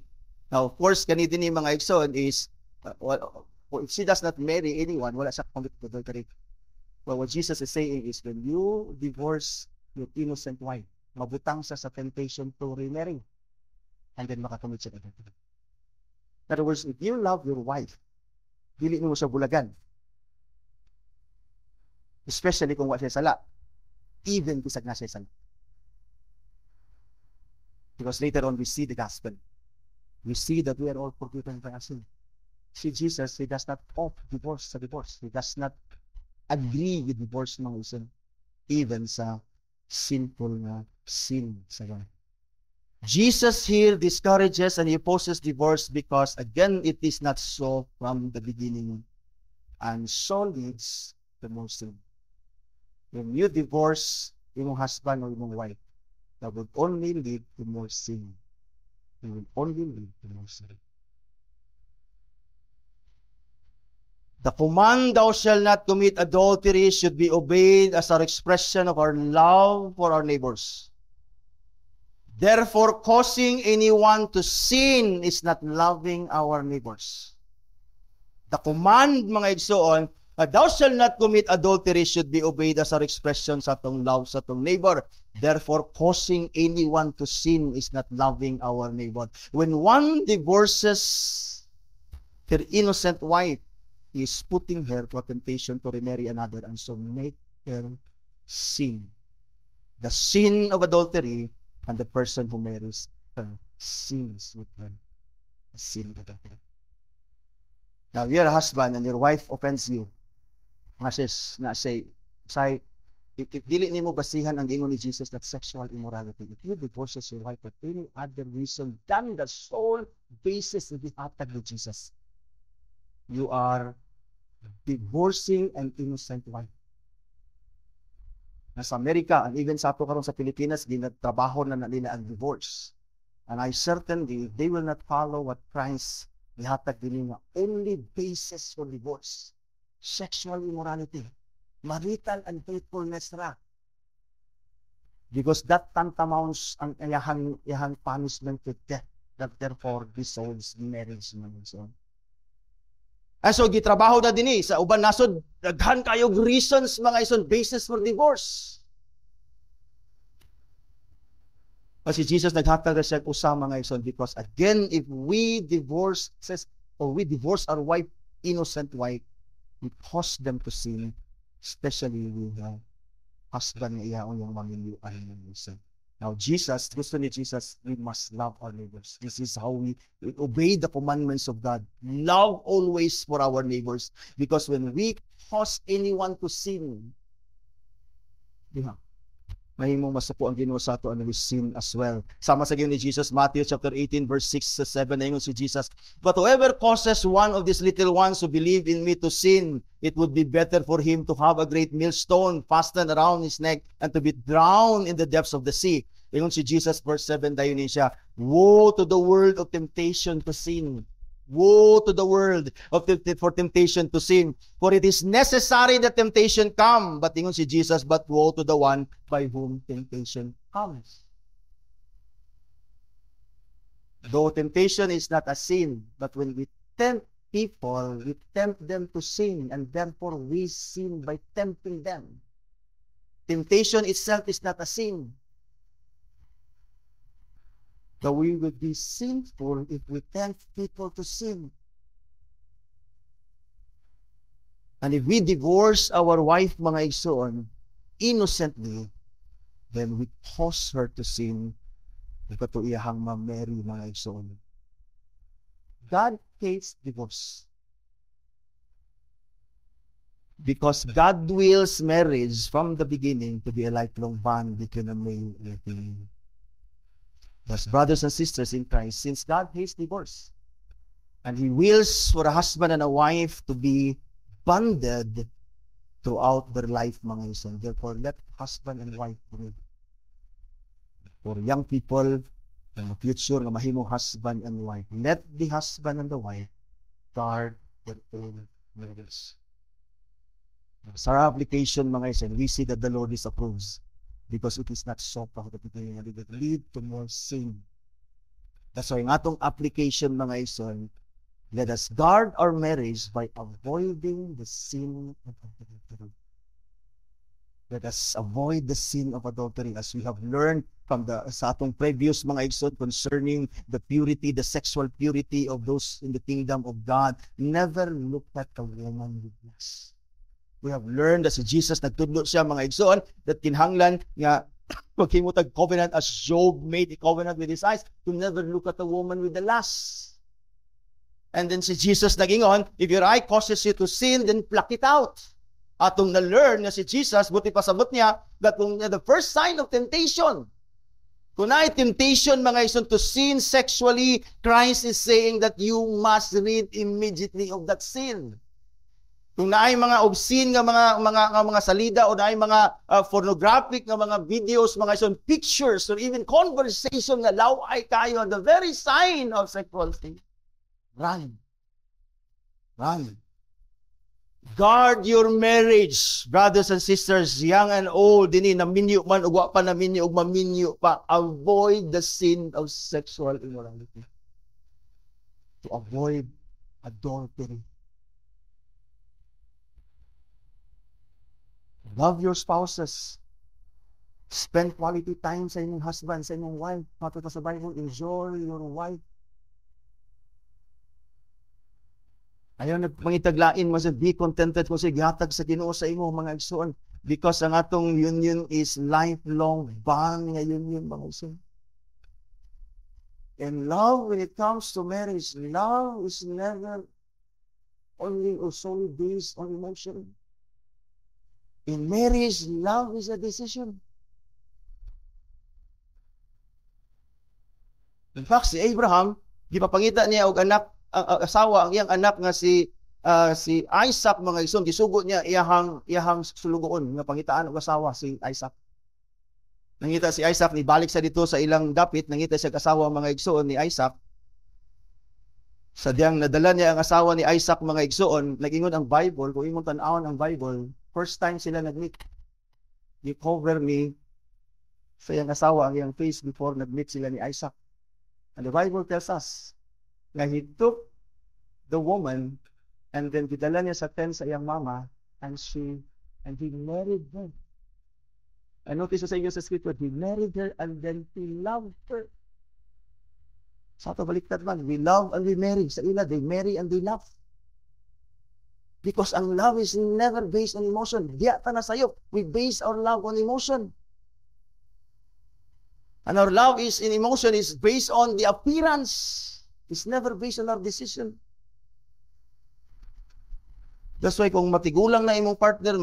Now, of course, ganito ni mga igsoon is, if she does not marry anyone, wala siya commit adultery. Well, what Jesus is saying is when you divorce your innocent wife, mabutang sa temptation to remarry and then makacommit siya adultery. In other words, if you love your wife, dili mo siya bulagan. Especially kung wala siya sala. Even bisag na siya sala. Because later on we see the gospel. We see that we are all forgiven by our sin. See Jesus, he does not opt divorce sa divorce. He does not agree with divorce ng isa, even sa sinful na sin sa God. Jesus here discourages and he opposes divorce because, again, it is not so from the beginning and so leads to more sin. When you divorce your husband or your wife, that would only lead to more sin. It will only lead to more sin. The command, thou shalt not commit adultery, should be obeyed as our expression of our love for our neighbors. Therefore, causing anyone to sin is not loving our neighbors. The command, mga igsoon, thou shalt not commit adultery should be obeyed as our expression sa atong love sa atong neighbor. Therefore, causing anyone to sin is not loving our neighbor. When one divorces her innocent wife, he is putting her to a temptation to remarry another and so make her sin. The sin of adultery and the person who marries her sins with her. Sin with her. Now, you're a husband and your wife offends you. Say, if dili nimo basihan ang ingon ni Jesus that sexual immorality, if you divorces your wife for any other reason than the sole basis of the attack with Jesus, you are divorcing an innocent wife. Nasa Amerika, and even sa ato karon sa Pilipinas, ginagtrabaho na nila ang divorce. And I certainly, they will not follow what Christ ihatag din nga only basis for divorce. Sexual immorality. Marital unfaithfulness ra. Because that tantamounts ang iyahang punishment with death, that therefore dissolves marriage. And so, gitrabaho na din sa uban nasod, daghan kayog reasons mga ison, basis for divorce. Kasi Jesus naghatag na siya usa mga ison, because again, if we divorce our wife, innocent wife, we cause them to sin, especially with the husband niya o yung mamiliuan ng isa. Now, gusto ni Jesus, we must love our neighbors. This is how we obey the commandments of God. Love always for our neighbors. Because when we cause anyone to sin, mahimong masuko ang Ginoo sa ato and we sin as well. Sama sa ni Jesus, Matthew chapter 18, verse 6 to 7, na si Jesus, "But whoever causes one of these little ones who believe in me to sin, it would be better for him to have a great millstone fastened around his neck and to be drowned in the depths of the sea." Ingon si Jesus, verse 7, dayon siya, "Woe to the world of temptation to sin. Woe to the world for temptation to sin. For it is necessary that temptation come." But ingon si Jesus, "But woe to the one by whom temptation comes." Though temptation is not a sin, but when we tempt people, we tempt them to sin, and therefore we sin by tempting them. Temptation itself is not a sin. That we would be sinful if we tempt people to sin. And if we divorce our wife, mga igsoon, innocently, then we cause her to sin. Ito iyahang ma-marry, mga igsoon. God hates divorce. Because God wills marriage from the beginning to be a lifelong bond between a male and a female. As brothers and sisters in Christ, since God hates divorce, and He wills for a husband and a wife to be bonded throughout their life, mga ison. Therefore, let husband and wife live. For young people, in the future, na mahimong husband and wife, let the husband and the wife guard their own marriages. Sa our application, mga ison, we see that the Lord disapproves. Because it is not so profitable that it will lead to more sin. That's why ang atong application, mga ison, let us guard our marriage by avoiding the sin of adultery. Let us avoid the sin of adultery, as we have learned from sa atong previous mga ison concerning the purity, the sexual purity of those in the kingdom of God. Never look at a woman with lust. We have learned that si Jesus nagtudlo siya, mga igsoon, that kinhanglan nga maghimutag covenant as Job made a covenant with his eyes to never look at a woman with the lust. And then si Jesus nagingon, if your eye causes you to sin, then pluck it out. Atong na-learn nga si Jesus, buti pasabot niya, that the first sign of temptation, kung ay temptation, mga ison, to sin sexually, Christ is saying that you must rid immediately of that sin. Kung naay mga obscene nga mga salida o naay mga pornographic nga mga videos, mga ison, pictures or even conversation nga laway kayo, the very sign of sexual sin, run. Run. Guard your marriage, brothers and sisters, young and old, dini naminyo man ug wa pa naminyo ug maminyo pa. Avoid the sin of sexual immorality. To avoid adultery. Love your spouses. Spend quality time sa inyong husband, sa inyong wife. Matuto sa Bible, enjoy your wife. Ayaw nagpangitaglain mo sa be contented kung sa gihatag sa Ginoo sa imo, mga igsoon. Because ang atong union is lifelong bond nga union, mga igsoon. And love, when it comes to marriage, love is never only or solely based on emotion. In marriage, love is a decision. In fact, si Abraham, gipapangita niya og anak, ang asawa, ang iyang anak nga si Isaac, mga igsoon, gisugo niya iyahang sulugoon nga pangitaan og asawa si Isaac. Nangita si Isaac, ni balik sa dito sa ilang dapit, nangita siya asawa mga igsoon ni Isaac. Sadyang nadala niya ang asawa ni Isaac mga igsoon, nag-ingon ang Bible, kung imong tan-awon ang Bible, first time sila nag-meet. You cover me sa iyang asawa ang iyang face before nag-meet sila ni Isaac. And the Bible tells us na he took the woman and then gidala niya sa tent sa iyang mama and he married her. I notice sa inyo sa scripture, he married her and then he loved her. Sa ito baliktad man, we love and we marry. Sa ila, they marry and they love. Because ang love is never based on emotion. Diya ta na sayo. We base our love on emotion. And our love is in emotion is based on the appearance. It's never based on our decision. That's why kung matigulang na imong partner,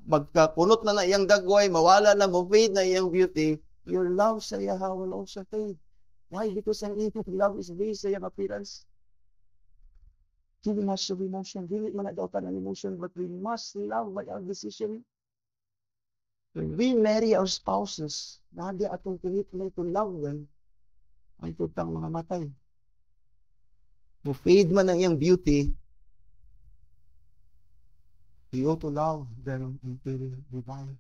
magkakunot na iyang dagway, mawala na, fade na iyang beauty, your love sa iya will also fade. Why? Because ang iyong love is based sa iyang appearance. Hindi must show emotion. Hindi man na-doubtan ang emotion, but we must love by our decision. When we marry our spouses, nadi atong commitment to love them, ang tutang mga matay. Fade man ang iyang beauty, we ought to love them until we die.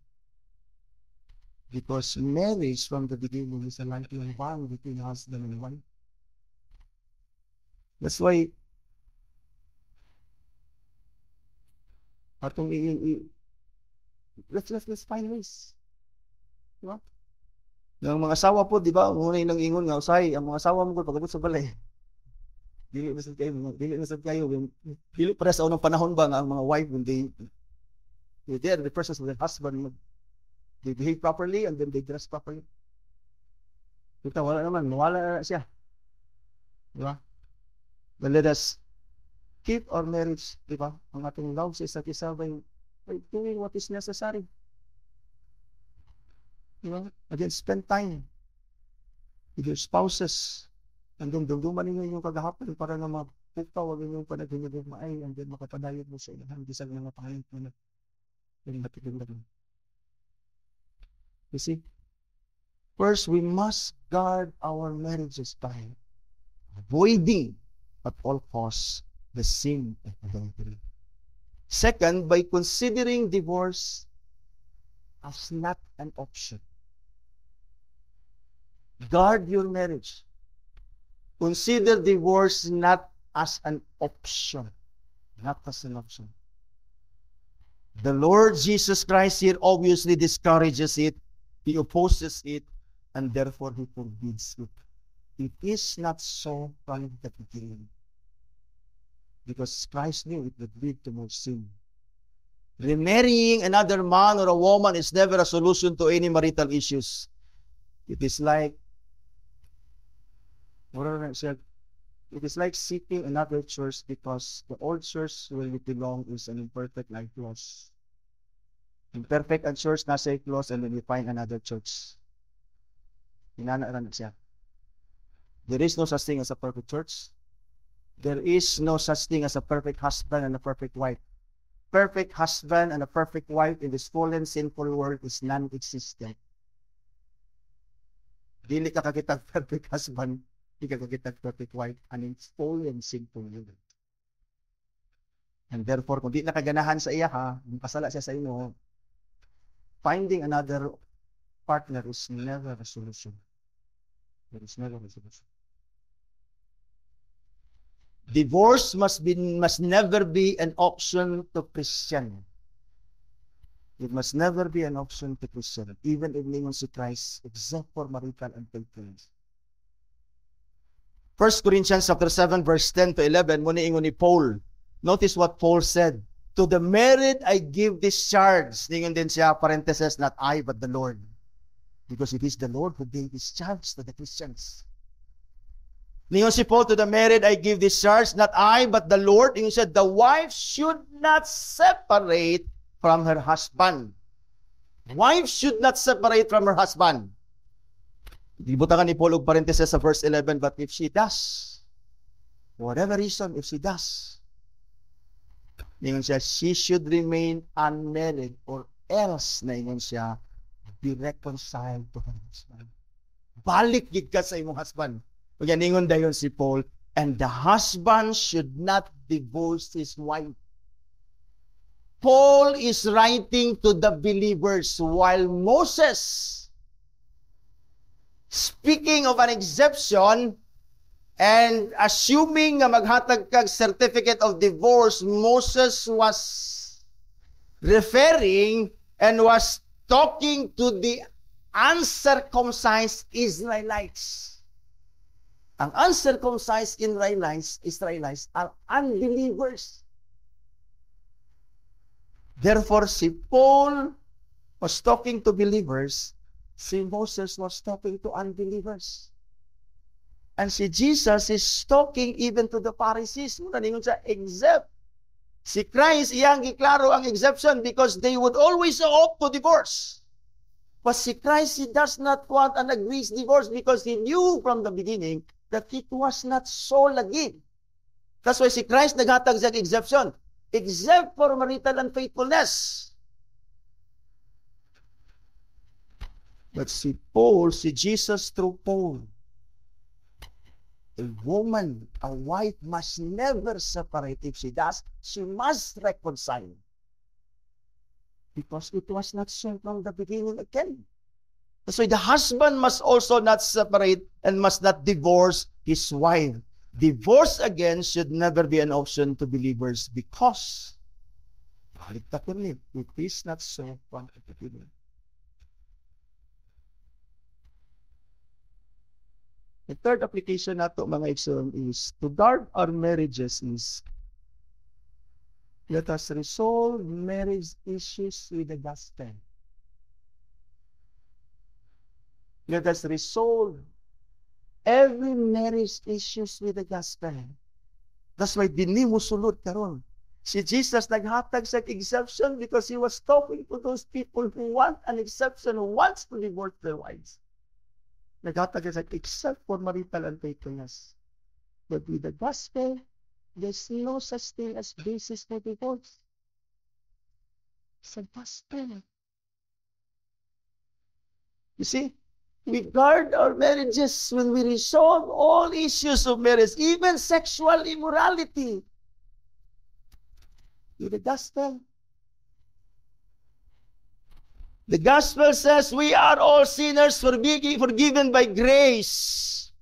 Because marriage from the beginning is a lifelong bond between husband and wife. That's why atong let's find ways. Diba? Ang mga asawa po, di ba? Muna yung ingon nga, usay, ang mga asawa mo ko, pagkabot sa balay. Dili na sad kayo. Dili para sa unang panahon ba nga ang mga wife, when they're there, the persons with their husband, they behave properly and then they dress properly. Kita, wala naman, mawala na siya. Diba? But let us keep our marriage, diba? Ang ating love sa isa't isa by doing what is necessary. Diba? Again, spend time with your spouses. And then dumduman ninyo yung kagahapon para na mapukaw ang inyong panaginigong maay and then makapadayot mo sa ilang gisag ng mapahayot mo na yung matitignan. You see? First, we must guard our marriages by avoiding at all costs the sin of adultery. Second, by considering divorce as not an option. Guard your marriage. Consider divorce not as an option. Not as an option. The Lord Jesus Christ here obviously discourages it. He opposes it. And therefore, He forbids it. It is not so from the beginning. Because Christ knew it would lead to more sin. Remarrying another man or a woman is never a solution to any marital issues. It is like it is like seeking another church because the old church where you belong is an imperfect like close. Imperfect ang church, nasa close, and then you find another church. Hinanaaran siya. There is no such thing as a perfect church. There is no such thing as a perfect husband and a perfect wife. Perfect husband and a perfect wife in this fallen, sinful world is non-existent. Dili ka kakitag perfect husband, di ka kakitag perfect wife, and it's fallen, sinful world. And therefore, kung di nakaganahan sa iya ha, pasala siya sa ino, finding another partner is never a solution. There is never a solution. Divorce must never be an option to Christian. It must never be an option to Christian, even if ningon si Christ, except for marital unfaithfulness. 1 Corinthians chapter 7, verse 10 to 11, muna ingon ni Paul. Notice what Paul said. To the married I give discharge. Ningon din siya, parenthesis, not I, but the Lord. Because it is the Lord who gave discharge to the Christians. Ningon si Paul, to the married I give this charge, not I, but the Lord. He said, the wife should not separate from her husband. Wife should not separate from her husband. Dibutangan ni Paul og parenthesis sa verse 11, but if she does, whatever reason, if she does, ningon siya, she should remain unmarried, or else, ningon siya, be reconciled to her husband. Balik gid ka sa imong husband. Kaya ningon dayon si Paul, and the husband should not divorce his wife. Paul is writing to the believers, while Moses, speaking of an exception, and assuming nga maghatag kag certificate of divorce, Moses was referring and was talking to the uncircumcised Israelites. Ang uncircumcised Israelites are unbelievers. Therefore, si Paul was talking to believers, si Moses was talking to unbelievers. And si Jesus is talking even to the Pharisees. Muna ningon sa except. Si Christ, iyang giklaro ang exception because they would always opt to divorce. But si Christ, he does not want an agreed divorce because he knew from the beginning that it was not so lagi. That's why si Christ naghatag sa exception. Except for marital unfaithfulness. But si Paul, si Jesus through Paul, a woman, a wife must never separate. If she does, she must reconcile. Because it was not so from the beginning again. That's why the husband must also not separate and must not divorce his wife. Divorce again should never be an option to believers because it is not so from the beginning. The third application nato mga igsoon is to guard our marriages is let us resolve marriage issues with the gospel. Let us resolve every marriage issues with the gospel. That's why dinhi mo sulod karon. Si Jesus naghatag sa exception because he was talking to those people who want an exception, who wants to divorce their wives. Naghatag sa except for marital unfaithfulness. But with the gospel, there's no such thing as basis for divorce. It's a gospel. You see, we guard our marriages when we resolve all issues of marriage, even sexual immorality. With the gospel. The gospel says we are all sinners forgiven by grace.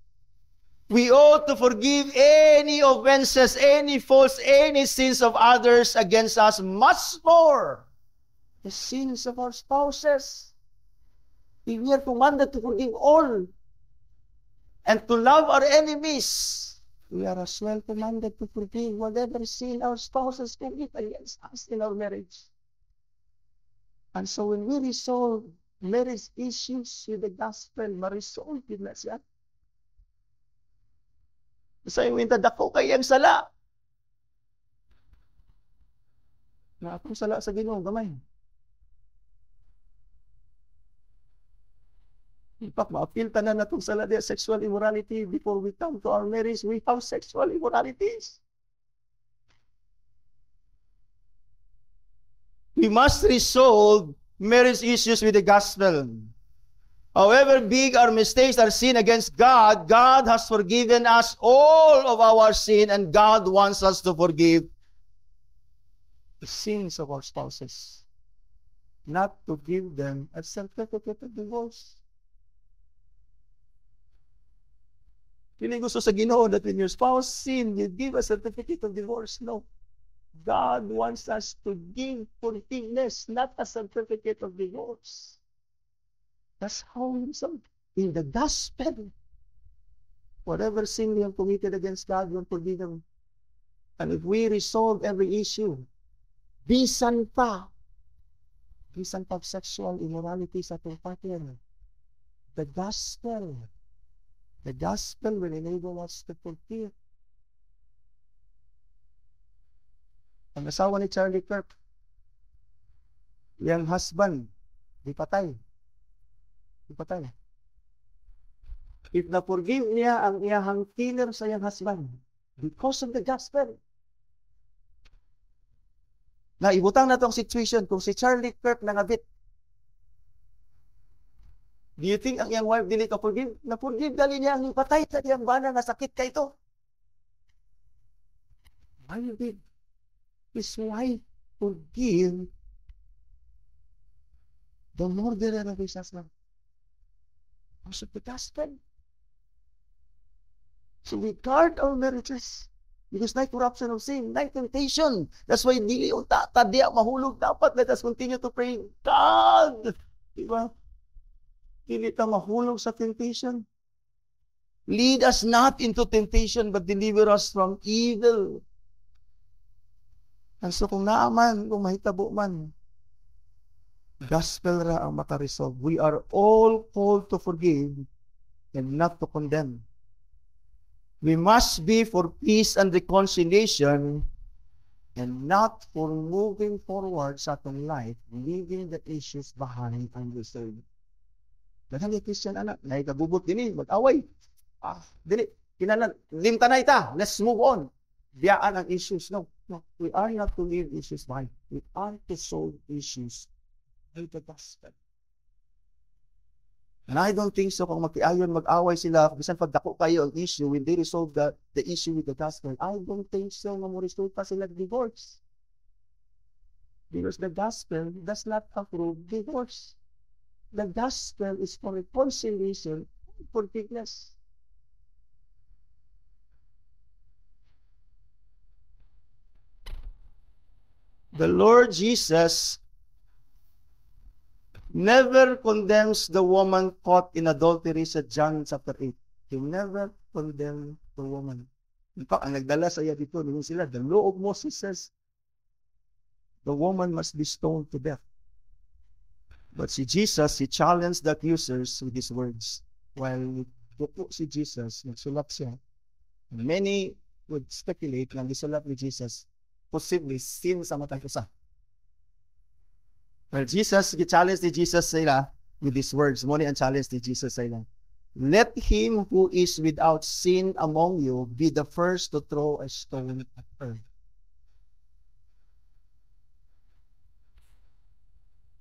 We ought to forgive any offenses, any faults, any sins of others against us, much more the sins of our spouses. We are commanded to forgive all and to love our enemies. We are as well commanded to forgive whatever sin our spouses commit against us in our marriage. And so when we resolve marriage issues with the gospel, ma-resolve yun na siya. Sa iyo, dako kay ang sala. Na akong sala sa Ginoo gamay. In fact, ma-appeal tanan natong sala dia sexual immorality before we come to our marriage, we have sexual immoralities. We must resolve marriage issues with the gospel. However big our mistakes, our sin against God, God has forgiven us all of our sin, and God wants us to forgive the sins of our spouses, not to give them a certificate of divorce. Hindi gusto sa Ginoo that when your spouse sin, you give a certificate of divorce. No. God wants us to give forgiveness, not a certificate of divorce. That's how in the gospel, whatever sin we have committed against God, we'll forgive them. And if we resolve every issue, bisan pa sexual immorality sa atong partner, the gospel The gospel will enable us to forgive. Ang asawa ni Charlie Kirk, yung husband, di patay. Di patay. If na-forgive niya ang iyahang killer sa iyang husband, because of the gospel. Na ibutang na tong situation, kung si Charlie Kirk nangabit, do you think ang iyang wife dili ka forgive? Na-forgive dali niya ang patay sa iyang bana nga sakit ka ito. Why did his wife forgive the murderer of his husband? Because of the gospel. So we guard our marriages. Because night corruption of sin, night temptation. That's why dili unta tadya mahulog dapat. Let us continue to pray. God, diba? Dili ta mahulog sa temptation. Lead us not into temptation, but deliver us from evil. And so kung naaman, kung mahitabo man, gospel ra ang makaresolve. We are all called to forgive and not to condemn. We must be for peace and reconciliation and not for moving forward sa atong life, leaving the issues behind unresolved. Daghang Christian anak, naikagubot din mag-away. Dili, kinalan, limtanay ta, let's move on. Biyaan ang issues. No, we are not to leave issues behind. We are to solve issues by the gospel. And I don't think so kung magkiayon, mag-away sila, bisan pagdako kayo ang issue, when they resolve the issue with the gospel, I don't think so nga mo resolve pa sila divorce. Because the gospel does not approve divorce. The gospel is for reconciliation and forgiveness. The Lord Jesus never condemns the woman caught in adultery sa John chapter 8. He never condemned the woman. In fact, ang nagdala sa iya dito, sila, the law of Moses says, the woman must be stoned to death. But si Jesus, he challenged the accusers with his words. While dupo si Jesus, nagsulat siya. Many would speculate na nagsulat ni Jesus, possibly sin sa matang usa. Well, Jesus, gi-challenge ni Jesus sila with these words. Muna ang challenge ni Jesus sila. Let him who is without sin among you be the first to throw a stone at her.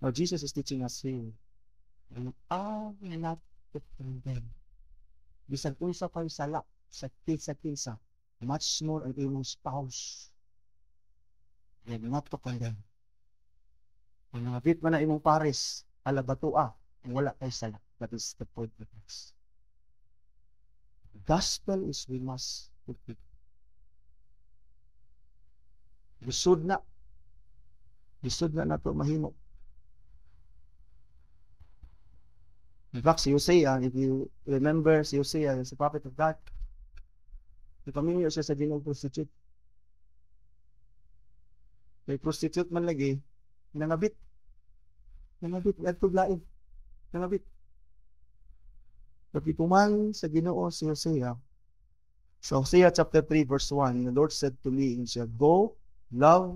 Now, Jesus is teaching us here. You are not to condemn. Bisan unsa pang sala sa kinsa, much more ang imong spouse. You are not to condemn. Kung nangabit man na imong pares, alabatua, wala kay sala. That is the point of this. The gospel is we must forgive. Lisod na nato mahimo. In fact, si Hosea, if you remember, si Hosea, si prophet of God, ipamilyo siya sa ginong prostitute. May prostitute man lagi, nangabit, at tuglain, nangabit. Pagituman sa Ginoo si Hosea, so Hosea chapter 3 verse 1, the Lord said to me, and said, go, love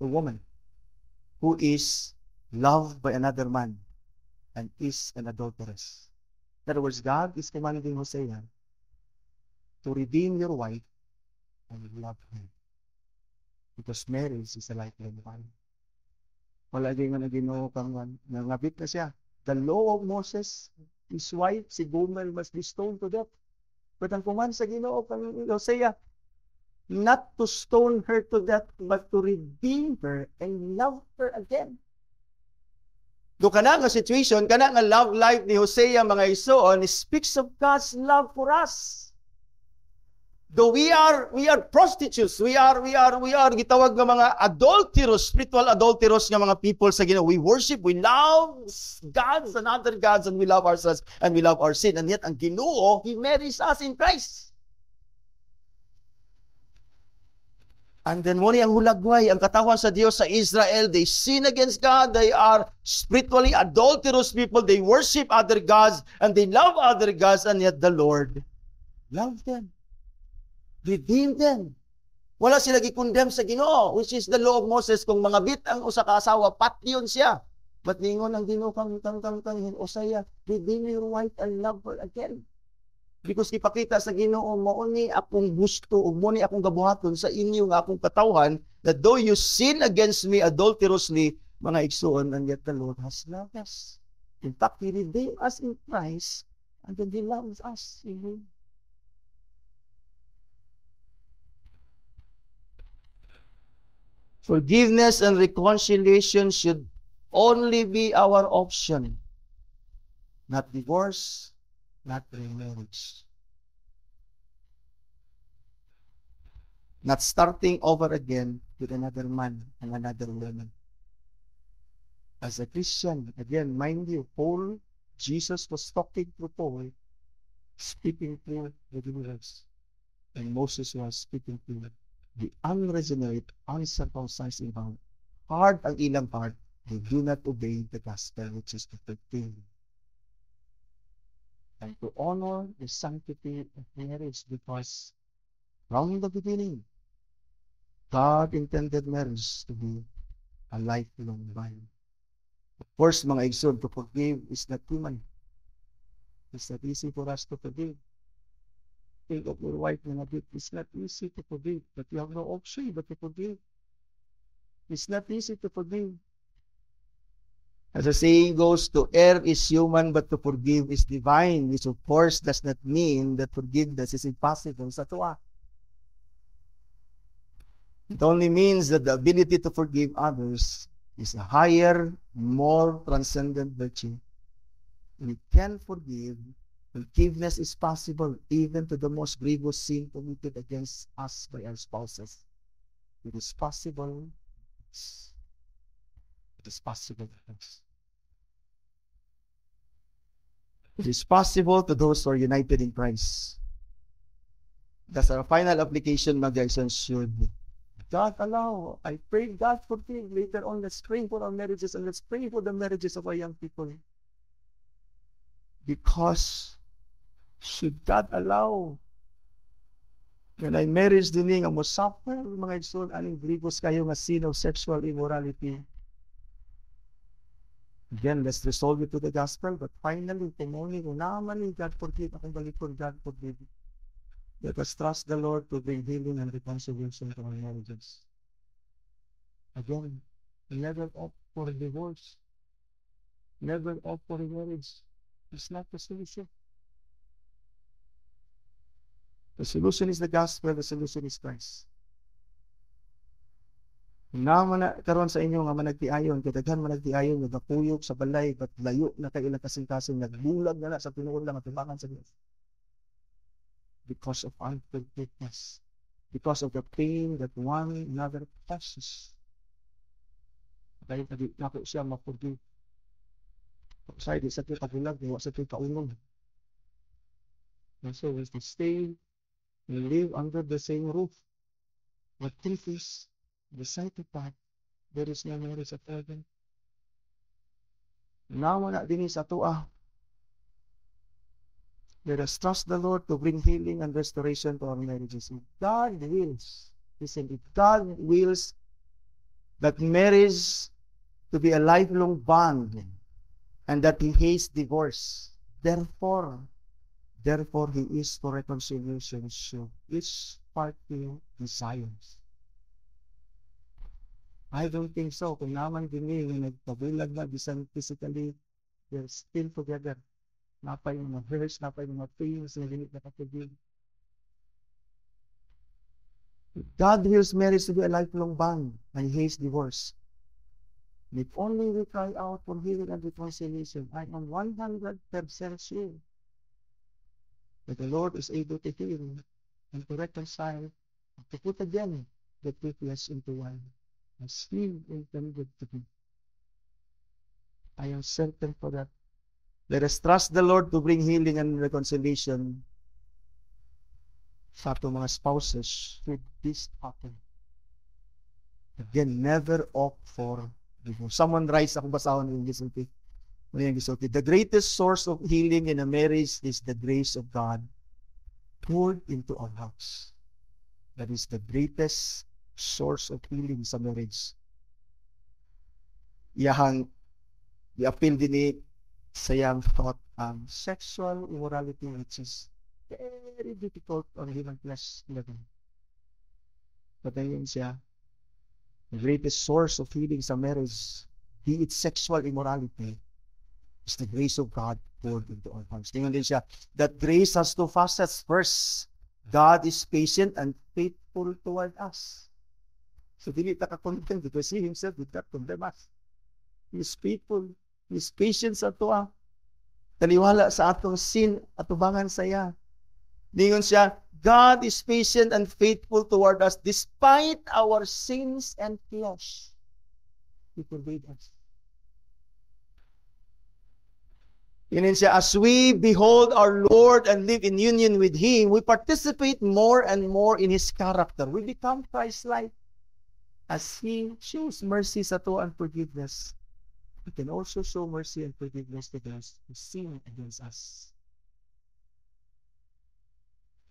the woman who is loved by another man and is an adulteress. In other words, God is commanding Hosea to redeem your wife and love her. Because marriage is a lifelong bond. Wala din nga na Ginoo kang nangabit na siya. The law of Moses, his wife, si Gomer, must be stoned to death. But ang kuman sa Ginoo kang Hosea, not to stone her to death, but to redeem her and love her again. Do kana nga situation, kana nga love life ni Hosea mga igsoon, speaks of God's love for us. Though we are prostitutes, we are gitawag nga mga adulterous, spiritual adulterous nga mga people sa Ginoo. We worship, we love gods and other gods, and we love ourselves and we love our sin. And yet ang Ginoo, He marries us in Christ. And then muli ang hulagway, ang katawan sa Dios sa Israel, they sin against God, they are spiritually adulterous people, they worship other gods, and they love other gods, and yet the Lord loved them, redeemed them. Wala sila gikondemn sa Ginoo, which is the law of Moses, kung mga bit ang usa ka asawa, patyon siya. But ningon ang Ginoo kang Osaya, redeem your wife and love her again. Because ipakita sa Ginoo, mao ni akong gusto ug mo ni akong gabuhaton sa inyo nga akong katawhan, that though you sin against me adulterously, mga igsoon, and yet the Lord has loved us. In fact, He redeemed us in Christ, and then He loves us. Amen. Forgiveness and reconciliation should only be our option, not divorce, not remarriage. Not starting over again with another man and another woman. As a Christian, again, mind you, Paul, Jesus was talking to Paul, speaking to the believers. And Moses was speaking to the unregenerate, uncircumcised in heart. Hard ang ilang heart, they do not obey the gospel, which is the thing. And to honor the sanctity of marriage, because from the beginning, God intended marriage to be a lifelong bond. Of course, mga igsoon, to forgive is not human. It's not easy for us to forgive. Think of your wife in a bit. It's not easy to forgive, but you have no option but to forgive. It's not easy to forgive. As the saying goes, to err is human, but to forgive is divine, which of course does not mean that forgiveness is impossible sa tuwa. It only means that the ability to forgive others is a higher, more transcendent virtue. We can forgive. Forgiveness is possible even to the most grievous sin committed against us by our spouses. It is possible. It is possible. It is possible to those who are united in Christ. That's our final application, mga guys, should God allow. I pray God forgive. Later on, let's pray for our marriages and let's pray for the marriages of our young people. Because should God allow when I marriage din nga mo suffer, mga igsoon, aning grievous kayo nga sin of sexual immorality. Again, let's resolve it to the gospel, but finally, kung naman ni God forgive, akong balikod, God forgive. Let us trust the Lord to bring healing and reconciliation to our marriages. Again, never opt for a divorce. Never opt for a marriage. It's not the solution. The solution is the gospel, the solution is Christ. Naman na karon sa inyo nga managtiayon, kadaghan managtiayon nga gapuyog sa balay, but layo na kay ilang kasing-kasing nagbulag na sa tinuod lang at tubangan sa Dios. Because of unforgiveness. Because of the pain that one another causes. Dahil nako siya ma-forgive. Sa di sa tuwa kabulag, di sa tuwa kaunong. And so as they stay and live under the same roof, but truth is, the sight of God, there is no marriage of heaven. Naman na din sa tuwa. Let us trust the Lord to bring healing and restoration to our marriages. If God wills, listen, if God wills that marriage to be a lifelong bond and that He hates divorce, therefore He is for reconciliation. So each party desires. I don't think so. Kung naman din yung nagpabulag na, bisan physically, they're still together. Napay mga hurts, napay mga pains, na limit na kapagin. God wills marriage to be a lifelong bond, and He hates divorce. And if only we cry out for healing and reconciliation, I am 100% sure that the Lord is able to heal and to reconcile, and to put again the two flesh into one. As He intended to be. I am certain for that. Let us trust the Lord to bring healing and reconciliation sa ating mga spouses should this happen. Again, never opt for divorce. Someone writes, ako basahon yung gisulti. The greatest source of healing in a marriage is the grace of God poured into our house. That is the greatest source of healing sa marriage. Iyahang i-appeal din ni sayang thought ang sexual immorality, which is very difficult on human flesh level. Patayin siya. The greatest source of healing sa marriage, be it sexual immorality, is the grace of God poured into our hearts. Tingnan din siya, that grace has two facets. First, God is patient and faithful toward us. So, dili ta ka-condemn because He Himself did not condemn us. He is faithful. He is patient sa ato. Taliwala sa atong sin at tubangan sa iya. Ningon siya, God is patient and faithful toward us despite our sins and flaws. He forgave us. Tingnan siya, as we behold our Lord and live in union with Him, we participate more and more in His character. We become Christ-like. As He shows mercy sa ato and forgiveness, we can also show mercy and forgiveness to those who sin against us.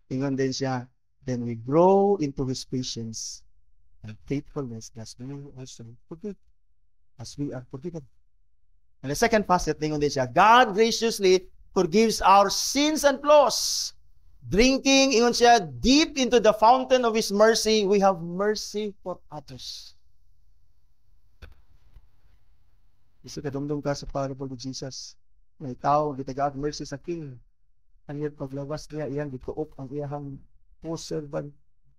Ingon din siya, then we grow into His patience and faithfulness as we also forgive, as we are forgiven. And the second facet, ingon din siya, God graciously forgives our sins and flaws. Drinking, ingon siya, deep into the fountain of His mercy, we have mercy for others. Isa kadumdum ka sa parable of Jesus. May tao, gitagaag mercy sa king. Anyat paglabas niya, iyang gituop ang iyahang servant.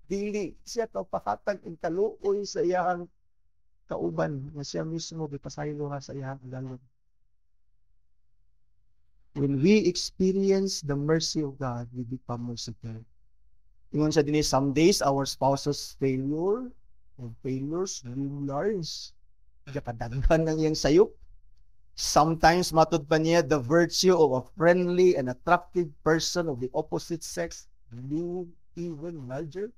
Dili siya pakatag ang kaluoy sa iyahang kauban na siya mismo gipasaylo nga sa iyahang galon. When we experience the mercy of God, we become merciful. Ingon siya din, some days our spouse's failures loom large. Kadaghan ng iyang sayop. Sometimes matud pa niya the virtue of a friendly and attractive person of the opposite sex loom even larger.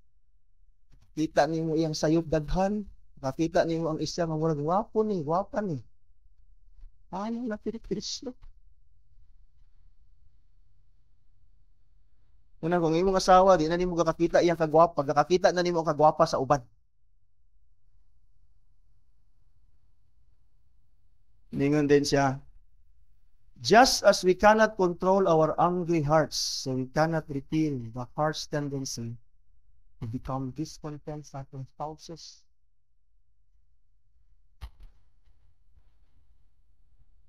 Kita nimo iyang sayop daghan, makita nimo ang isa nga murag gwapo ni, gwapa ni. Ano na pinipilis no? Una kung imong asawa, di na nimo kakakita iyang kagwapa, kakakita na nimo ang kagwapa sa uban. Ningon din siya, just as we cannot control our angry hearts, so we cannot repeal the harsh tendency to become discontent sa ating spouses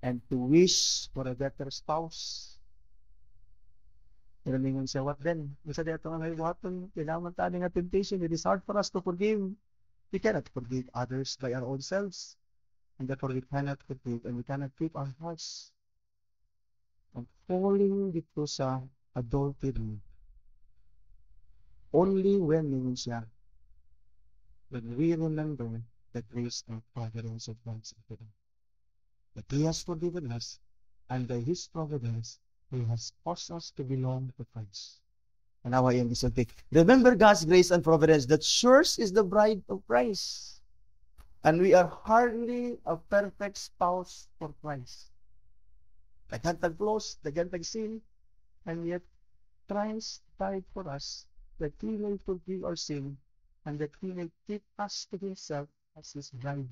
and to wish for a better spouse. Ningon siya, what then? Isa dito nga may buhaton, kailangan tayo nga temptation. It is hard for us to forgive. We cannot forgive others by our own selves. And therefore, we cannot forgive and we cannot keep our hearts from falling dito sa adultery. Only when, ningon siya, when we remember the grace and providence of God. That He has forgiven us, and by His providence, He has caused us to belong to Christ. And now I am disobeying. Remember God's grace and providence. The church is the bride of Christ. And we are hardly a perfect spouse for Christ. Daghan flaws, daghan sin, and yet Christ died for us that He may forgive our sin and that He may keep us to Himself as His bride.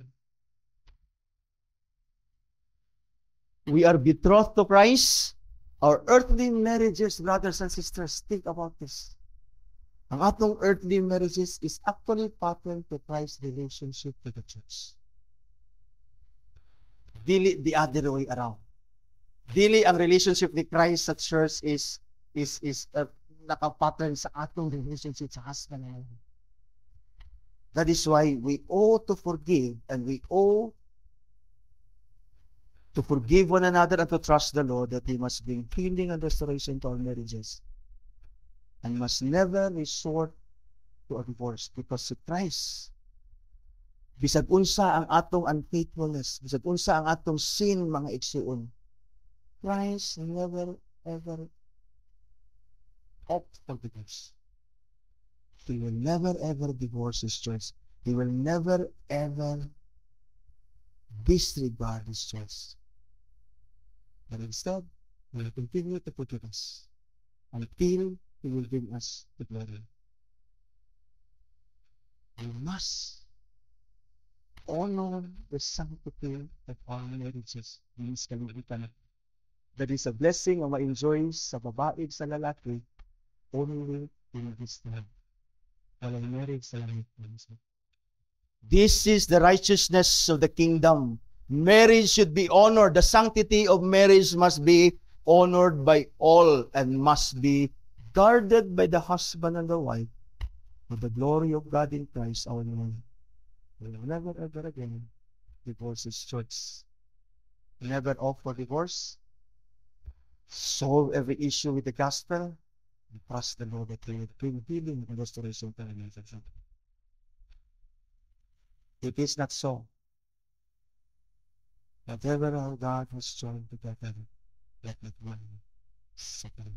We are betrothed to Christ. Our earthly marriages, brothers and sisters, think about this. Ang atong earthly marriages is actually pattern to Christ's relationship to the church. Dili the other way around. Dili ang relationship ni Christ sa church is nakapattern sa atong relationship sa husband and wife. That is why we ought to forgive and we ought to forgive one another and to trust the Lord that He must bring healing and restoration to our marriages and must never resort to a divorce because si Christ, bisag unsa ang atong unfaithfulness, bisag unsa ang atong sin, mga igsuon, Christ never ever opt for divorce. He will never ever divorce His church. He will never ever disregard his choice. But instead, he will continue to put with us until he will bring us to glory. We must honor the sanctity of our marriages. Means kalimutan. That is a blessing o ma-enjoy sa babae sa lalaki only in this time. Walang marriage sa langit. This is the righteousness of the kingdom. Marriage should be honored. The sanctity of marriage must be honored by all and must be guarded by the husband and the wife for the glory of God in Christ our Lord. We will never ever again divorce his choice. Never opt for divorce. Solve every issue with the gospel. And trust the Lord that He will bring healing and restoration to our lives. It is not so. Whatever our God has joined together, let not one separate.